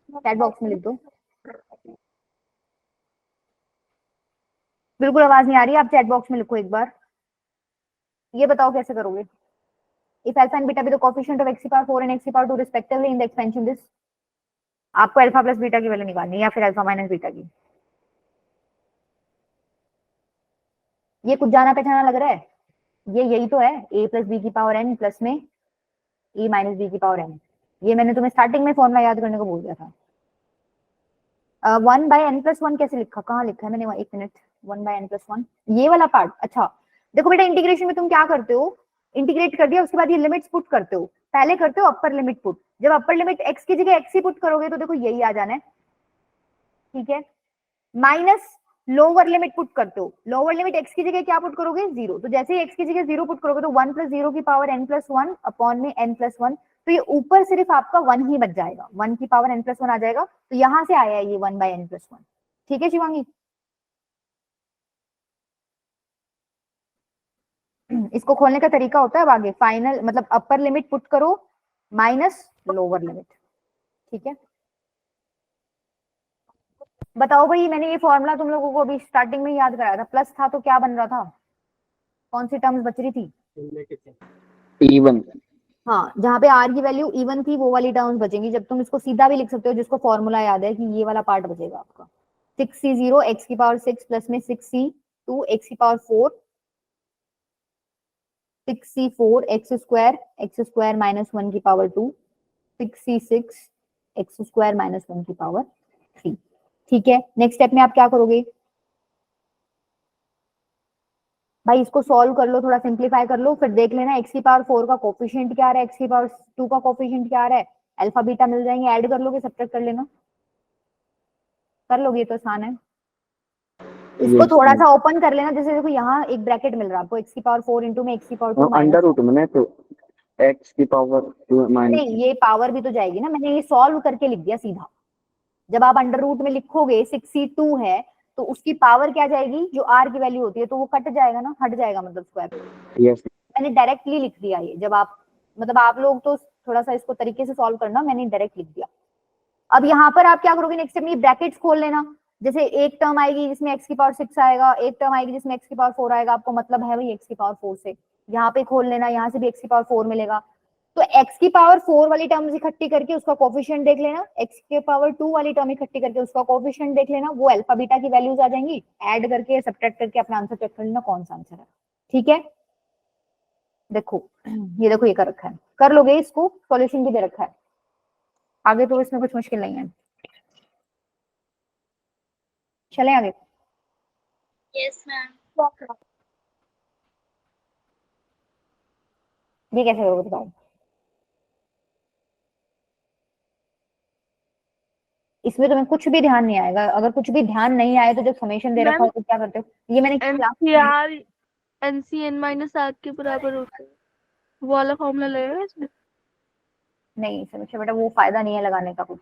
चैट बॉक्स में लिख दो। बिल्कुल आवाज नहीं आ रही, आप चैट बॉक्स में लिखो एक बार। ये बताओ कैसे करोगे। If alpha and beta be the coefficient of x की पावर 4 एंड x की power 2 respectively in the expansion this, आपको अल्फा प्लस बीटा की वैल्यू निकालनी है या फिर अल्फा माइनस बीटा की। ये कुछ जाना पहचाना लग रहा है, ये यही तो है, a प्लस बी की पावर n प्लस में e माइनस बी की पावर n। ये मैंने तुम्हें स्टार्टिंग में फॉर्मूला याद करने को बोल दिया था। 1/n+1 कैसे लिखा, कहाँ लिखा है मैंने, 1 मिनट। 1/n+1 ये वाला पार्ट। अच्छा देखो बेटा, इंटीग्रेशन में तुम क्या करते हो, इंटीग्रेट कर दिया उसके बाद ये लिमिट्स पुट करते हो। पहले करते हो अपर लिमिट पुट, जब अपर लिमिट x की जगह x ही पुट करोगे तो देखो यही आ जाना है, ठीक है। माइनस लोअर लिमिट पुट करते हो, लोअर लिमिट x की जगह क्या पुट करोगे, 0। तो जैसे ही x की जगह 0 पुट करोगे तो 1 + 0 की पावर n+1 अपॉन में n+1, तो ये ऊपर सिर्फ आपका 1 ही बच जाएगा, 1 की पावर n+1 आ जाएगा। तो यहां से आया है ये 1/n+1, ठीक है शिवांगी। इसको खोलने का तरीका होता है अब आगे, फाइनल मतलब अपर लिमिट पुट करो माइनस लोअर लिमिट, ठीक है। बताओ भाई, मैंने ये फॉर्मूला तुम लोगों को अभी स्टार्टिंग में याद कराया था, प्लस था तो क्या बन रहा था, कौन सी टर्म्स बच रही थी, इवन। हाँ, जहाँ पे r की वैल्यू इवन थी वो वाली टर्म्स बचेंगी। जब तुम इसको सीधा भी लिख सकते हो, जिसको फॉर्मूला याद है कि ये वाला पार्ट बचेगा आपका 6c0 x की पावर 6 प्लस में 6c2 x की power 4 6c4 x square minus 1 की power 2 6c6 x square minus 1 की पावर 3, ठीक है। नेक्स्ट स्टेप में आप क्या करोगे भाई, इसको सॉल्व कर लो, थोड़ा सिंप्लीफाई कर लो, फिर देख लेना x की पावर 4 का कोफिशिएंट क्या आ रहा है, x की पावर 2 का कोफिशिएंट क्या आ रहा है, अल्फा बीटा मिल जाएंगे, ऐड कर लोगे, सब्ट्रैक्ट कर लेना, कर लोगे, ये तो आसान है। इसको थोड़ा सा ओपन कर लेना, जैसे देखो यहाँ एक ब्रैकेट मिल रहा है आपको, x की पावर 4 इंटू में x की पावर 2 माइनस, अंडर रूट में तो x की पावर 2 माइनस, नहीं ये पावर भी तो जाएगी ना, मैंने ये सॉल्व करके लिख दिया सीधा। जब आप अंडर रूट में लिखोगे 6c2 है तो उसकी पावर क्या जाएगी, जो r की वैल्यू होती है, तो वो कट जाएगा ना, हट जाएगा मतलब स्क्वायर। यस मैंने डायरेक्टली लिख दिया ये, जब आप मतलब आप लोग तो थोड़ा सा इसको तरीके से सॉल्व करना, मैंने डायरेक्ट लिख दिया। अब यहाँ पर आप क्या करोगे, नेक्स्ट स्टेप में ब्रैकेट्स खोल लेना, जैसे एक टर्म आएगी जिसमें x की पावर 6 आएगा, एक टर्म आएगी जिसमें x की पावर 4 आएगा, आपको मतलब है भाई x की पावर 4 से, यहाँ पे खोल लेना, यहाँ से भी x की पावर 4 मिलेगा। तो x की पावर 4 वाली टर्म्स इकट्ठी करके उसका कोफिशिएंट देख लेना, x के पावर 2 वाली टर्म इकट्ठी करके उसका कोफिशिएंट देख लेना, वो अल्फा बीटा की वैल्यूज आ जाएंगी, ऐड करके सब्ट्रैक्ट करके अपना आंसर चेक कर लेना कौन सा आंसर है, ठीक है। देखो ये देखो ये कर रखा है, कर लोगे, इसको सॉल्यूशन भी दे रखा है, आगे तो इसमें कुछ मुश्किल नहीं है। चलें आगे। Yes ma'am. ये कैसे करोगे बताओ, इसमें तुम्हें कुछ भी ध्यान नहीं आएगा, अगर कुछ भी ध्यान नहीं आए तो जब समेशन दे रखा हो तो क्या करते हो, ये मैंने क्लास NCR के बराबर होता है, वो वाला फॉर्मूला लगेगा इसमें। नहीं समीक्षा बेटा वो फायदा नहीं है लगाने का कुछ,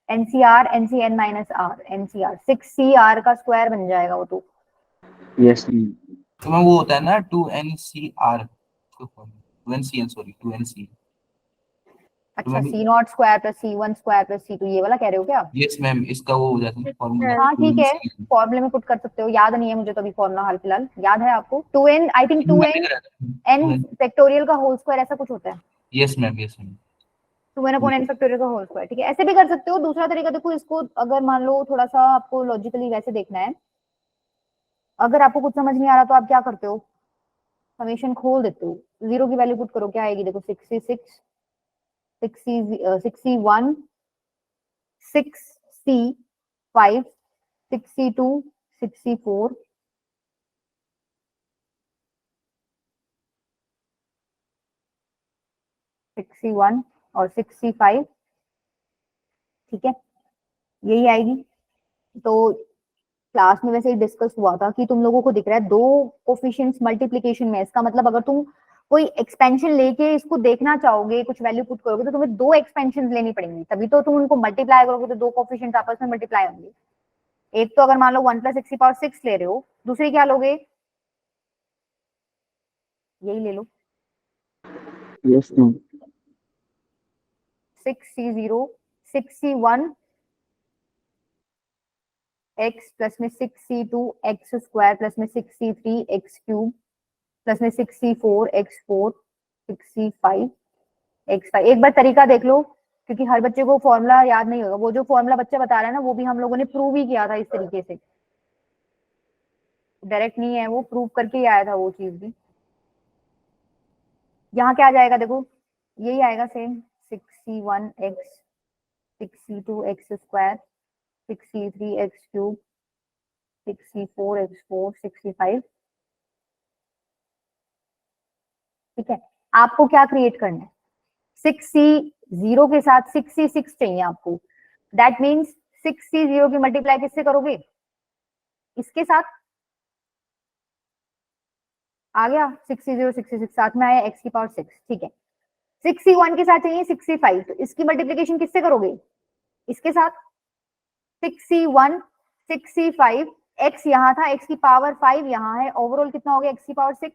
NCR NCN minus R, NCR 6CR का स्क्वायर बन जाएगा वो तो। यस तो मैं वो होता है ना 2NCR 2NCL सॉरी 2NCL। अच्छा C0 square plus C1 square plus C2 ये वाला कह रहे हो क्या? यस मैम, इसका वो हो जाता है फॉर्मूला हाँ ठीक है, फॉर्मूले में पुट कर सकते हो, याद नहीं है मुझे तो अभी फॉर्मूला हाल फिलहाल, याद है आपको 2n I think 2n n factorial का होल स्क्वायर ऐसा कुछ होता है। Yes ma'am, yes ma'am. 2n upon n factorial का होल स्क्वायर, ठीक है, ऐसे भी कर सकते हो। दूसरा तरीका देखो, इसको अगर मान लो थोड़ा सा आपको लॉजिकली वैसे देखना है, अगर आपको कुछ समझ नहीं आ रहा तो आप क्या करते हो, समेशन खोल देते हो, जीरो की वैल्यू पुट करो, क्या आएगी देखो 66 61 6C5 62 64 61 और 65, ठीक है, यही आएगी। तो क्लास में वैसे ही डिस्कस हुआ था कि तुम लोगों को दिख रहा है दो कोफिशिएंट्स मल्टीप्लिकेशन में, इसका मतलब अगर तुम कोई एक्सपेंशन लेके इसको देखना चाहोगे, कुछ वैल्यू पुट करोगे तो तुम्हें दो एक्सपेंशन लेनी पड़ेंगी, तभी तो तुम उनको मल्टीप्लाई करोगे तो दो कोफिशिएंट्स आपस में मल्टीप्लाई होंगे। एक तो अगर मान लो 1 + x की पावर 6 ले रहे हो, दूसरी क्या लोगे, यही ले लो, yes 6c0 6c1 x plus में 6c2 x स्क्वायर प्लस में 6c3 x क्यूब प्लस में 6c4 x4 6c5 x5। एक बार तरीका देख लो, क्योंकि हर बच्चे को फॉर्मूला याद नहीं होगा। वो जो फॉर्मूला बच्चा बता रहा है ना, वो भी हम लोगों ने प्रूव ही किया था इस तरीके से, डायरेक्ट नहीं है, वो प्रूव करके ही आया था वो चीज भी। यहाँ क्या आ जाएगा देखो, यही आएगा same 6c1 x 6c2 x square 6c3 x cube 6c4 x4 6c5। ठीक है, आपको क्या क्रिएट करना है, 6c0 के साथ 6c6 चाहिए आपको। दैट मीन्स 6c0 की मल्टीप्लाई किससे करोगे, इसके साथ आ गया 6c0 6c6, साथ में आया x की पावर 6। ठीक है, 6c1 के साथ चाहिए 6c5, तो इसकी मल्टीप्लिकेशन किससे करोगे, इसके साथ 6c1 6c5, x यहाँ था, x की पावर 5 यहाँ है, ओवरऑल कितना हो गया x की पावर 6।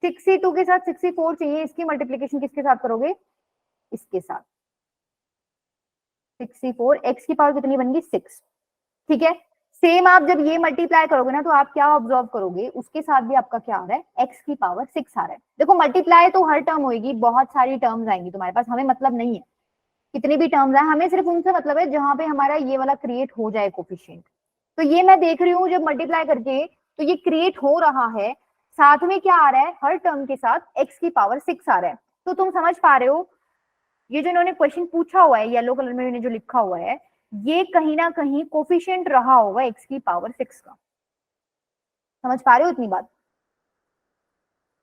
6c2 के साथ 6c4 चाहिए, इसकी मल्टीप्लिकेशन किसके साथ करोगे, इसके साथ 6c4, x की पावर कितनी बन गई 6। ठीक है, सेम आप जब ये मल्टीप्लाई करोगे ना, तो आप क्या ऑब्जर्व करोगे, उसके साथ भी आपका क्या आ रहा है, x की पावर 6 आ रहा है। देखो मल्टीप्लाई तो हर टर्म होगी, बहुत सारी टर्म्स आएंगी तुम्हारे पास, हमें मतलब नहीं है कितनी भी टर्म्स आए, हमें सिर्फ उनसे मतलब है जहां पे हमारा ये वाला क्रिएट हो जाए कोफिशिएंट। तो ये मैं देख रही हूँ जब मल्टीप्लाई करके, तो ये क्रिएट हो रहा है, साथ में क्या आ रहा है, हर टर्म के साथ x की पावर 6 आ रहा है। तो तुम समझ पा रहे हो, ये जो इन्होंने क्वेश्चन पूछा हुआ है, येलो कलर में जो लिखा हुआ है, ये कहीं ना कहीं कोफिशिएंट रहा होगा x की पावर 6 का। समझ पा रहे हो इतनी बात,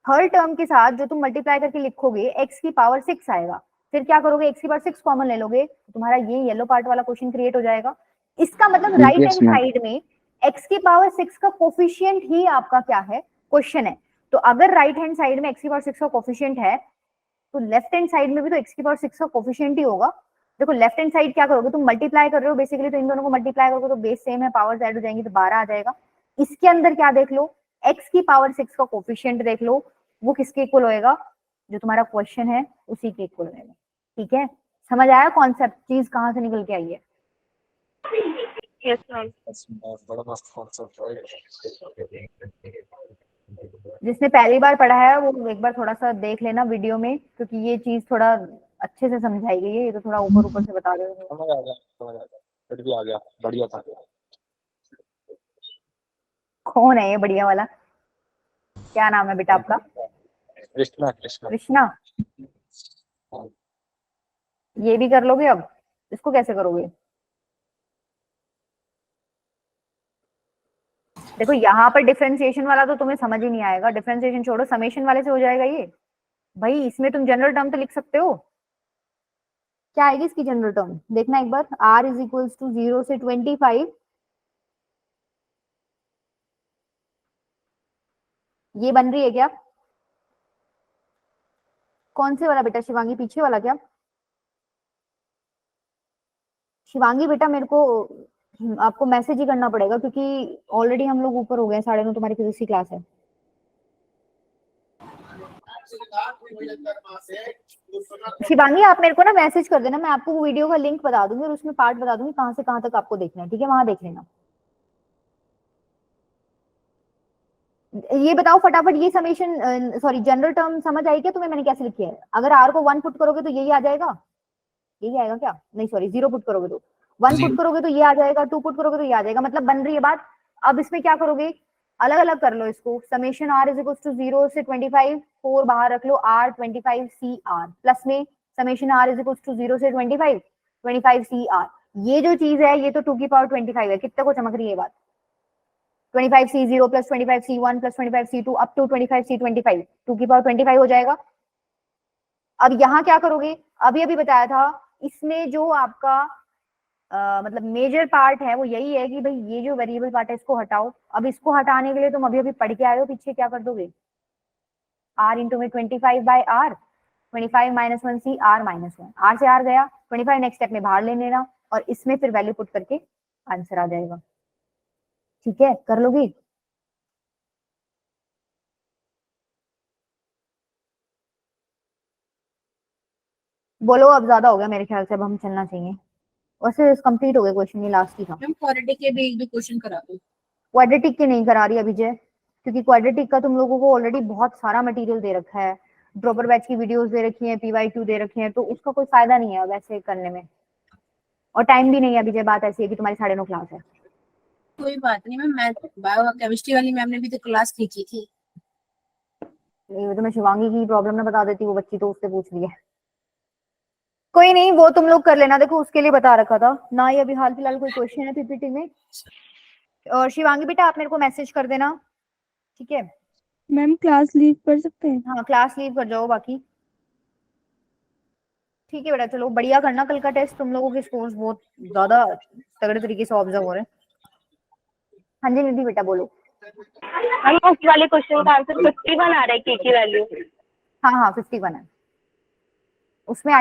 हर टर्म के साथ जो तुम मल्टीप्लाई करके लिखोगे x की पावर 6 आएगा, फिर क्या करोगे, x की पावर 6 कॉमन ले लोगे, तो तुम्हारा ये येलो पार्ट वाला क्वेश्चन क्रिएट हो जाएगा। इसका मतलब राइट हैंड साइड में x की पावर 6 का कोफिशिएंट ही आपका क्या है, क्वेश्चन है। तो अगर राइट हैंड साइड में x की पावर 6 का कोफिशिएंट है, तो लेफ्ट हैंड साइड में भी तो x की पावर 6 का कोफिशिएंट ही होगा। देखो लेफ्ट हैंड साइड क्या करोगे, तुम मल्टीप्लाई कर रहे हो बेसिकली, तो इन दोनों को मल्टीप्लाई करोगे तो बेस सेम है, पावर्स ऐड हो जाएंगी तो 12 आ जाएगा। इसके अंदर क्या देख लो, x की पावर 6 का कोफिशिएंट देख लो, वो किसके इक्वल होएगा, जो तुम्हारा क्वेश्चन है उसी के इक्वल होएगा। ठीक है, समझ आया कॉन्सेप्ट, चीज कहां से निकल के आई है। Yes, ma'am. बड़ा मस्त कॉन्सेप्ट है। जिसने पहली बार पढ़ा है वो एक बार थोड़ा सा देख लेना वीडियो में, क्योंकि ये चीज थोड़ा अच्छे से समझाई गई है, ये तो थोड़ा ऊपर ऊपर से बता रहे हो। समझ आ गया, समझ आ गया, फिर भी आ गया, बढ़िया था। कौन है ये बढ़िया वाला, क्या नाम है बेटा आपका, कृष्णा, कृष्णा। कृष्णा। ये भी कर लोगे, अब इसको कैसे करोगे, देखो यहाँ पर डिफरेंशिएशन वाला तो तुम्हें समझ ही नहीं आएगा, डिफरेंशिएशन छोड़ो, समेशन वाले से हो जाएगा ये। भाई इसमें तुम जनरल टर्म तो लिख सकते हो, क्या आएगी इसकी जनरल टर्म, देखना एक बार, r इज इक्वल्स टू 0 से 25, ये बन रही है क्या, कौन से वाला बेटा, शिवांगी पीछे वाला क्या, शिवांगी बेटा मेरे को आपको मैसेज ही करना पड़ेगा, क्योंकि ऑलरेडी हम लोग ऊपर हो गए, 9:30 तुम्हारी फिजिक्स की क्लास है। शिवांगी आप मेरे को ना मैसेज कर देना, मैं आपको वो वीडियो का लिंक बता दूंगी और उसमें पार्ट बता दूंगी कहां से कहां तक आपको देखना है। ठीक है, वहां देख लेना। ये बताओ फटाफट, ये समेशन सॉरी जनरल टर्म समझ आई क्या तुम्हें, मैंने कैसे लिखी है। अगर r को 1 पुट करोगे तो यही आ जाएगा, यही आएगा क्या, नहीं सॉरी 0 पुट करोगे तो 1 पुट करोगे तो ये आ जाएगा, 2 पुट करोगे तो ये आ जाएगा, मतलब बन रही है बात। अब इसमें क्या करोगे, अलग अलग कर लो इसको, summation r is equal to 0 से 25, 4 बाहर रख लो, r 25 c r, प्लस में summation r is equal to 0 से 25 25 c r। ये जो चीज है ये तो 2 की पावर 25 है, कितने को चमक रही है बात, 25 c0 plus 25 c1 plus 25 c2 up to 25 c25, 2 की पावर 25 हो जाएगा। अब यहाँ क्या करोगे, अभी अभी बताया था, इसमें जो आपका मतलब मेजर पार्ट है वो यही है कि भाई ये जो वेरिएबल पार्ट है इसको हटाओ। अब इसको हटाने के लिए तुम अभी अभी पढ़ के आए हो, पीछे क्या कर दोगे, r इंटू में 25 by r, 25 minus 1 c r minus 1, r से r गया, 25 नेक्स्ट स्टेप में बाहर ले लेना और इसमें फिर वैल्यू पुट करके आंसर आ जाएगा। ठीक है, कर लोगी। बोलो अब ज्यादा हो गया मेरे ख्याल से, अब हम चलना चाहिए। वैसे कंप्लीट हो गया क्वेश्चन, ये लास्ट ही था। मैम क्वाड्रेटिक के भी एक दो क्वेश्चन करा दो। क्वाड्रेटिक के नहीं करा रही अभी जय, क्योंकि क्वाड्रेटिक का तुम लोगों को ऑलरेडी बहुत सारा मटेरियल दे रखा है, ड्रॉपर बैच की वीडियोस दे रखी हैं, PYQ दे रखे हैं, तो उसका कोई फायदा नहीं है अब ऐसे करने में, और टाइम भी नहीं है अभी जय। बात ऐसी है कि तुम्हारी 9:30 क्लास है। कोई बात नहीं मैम, मैं बायो केमिस्ट्री वाली मैम ने भी तो क्लास खींची थी। ये तो मैं शिवांगी की प्रॉब्लम ना बता देती, वो बच्ची तो उससे पूछ रही है। कोई नहीं, वो तुम लोग कर लेना, देखो उसके लिए बता रखा था ना, ये अभी हाल फिलहाल कोई क्वेश्चन है PPT में। और शिवांगी बेटा आप मेरे को मैसेज कर देना, ठीक है? मैम क्लास लीव कर सकते हैं? हाँ क्लास लीव कर जाओ बाकी, ठीक है बेटा। चलो बढ़िया करना कल का टेस्ट, तुम लोगों के स्कोर्स बहुत ज्यादा तगड़े तरीके से ऑब्जर्व हो रहे हैं। हाँ जी निधि बेटा बोलो। हम उस वाले क्वेश्चन का आंसर 51 आ रहा है, की वैल्यू। हाँ हाँ 51 है उसमें।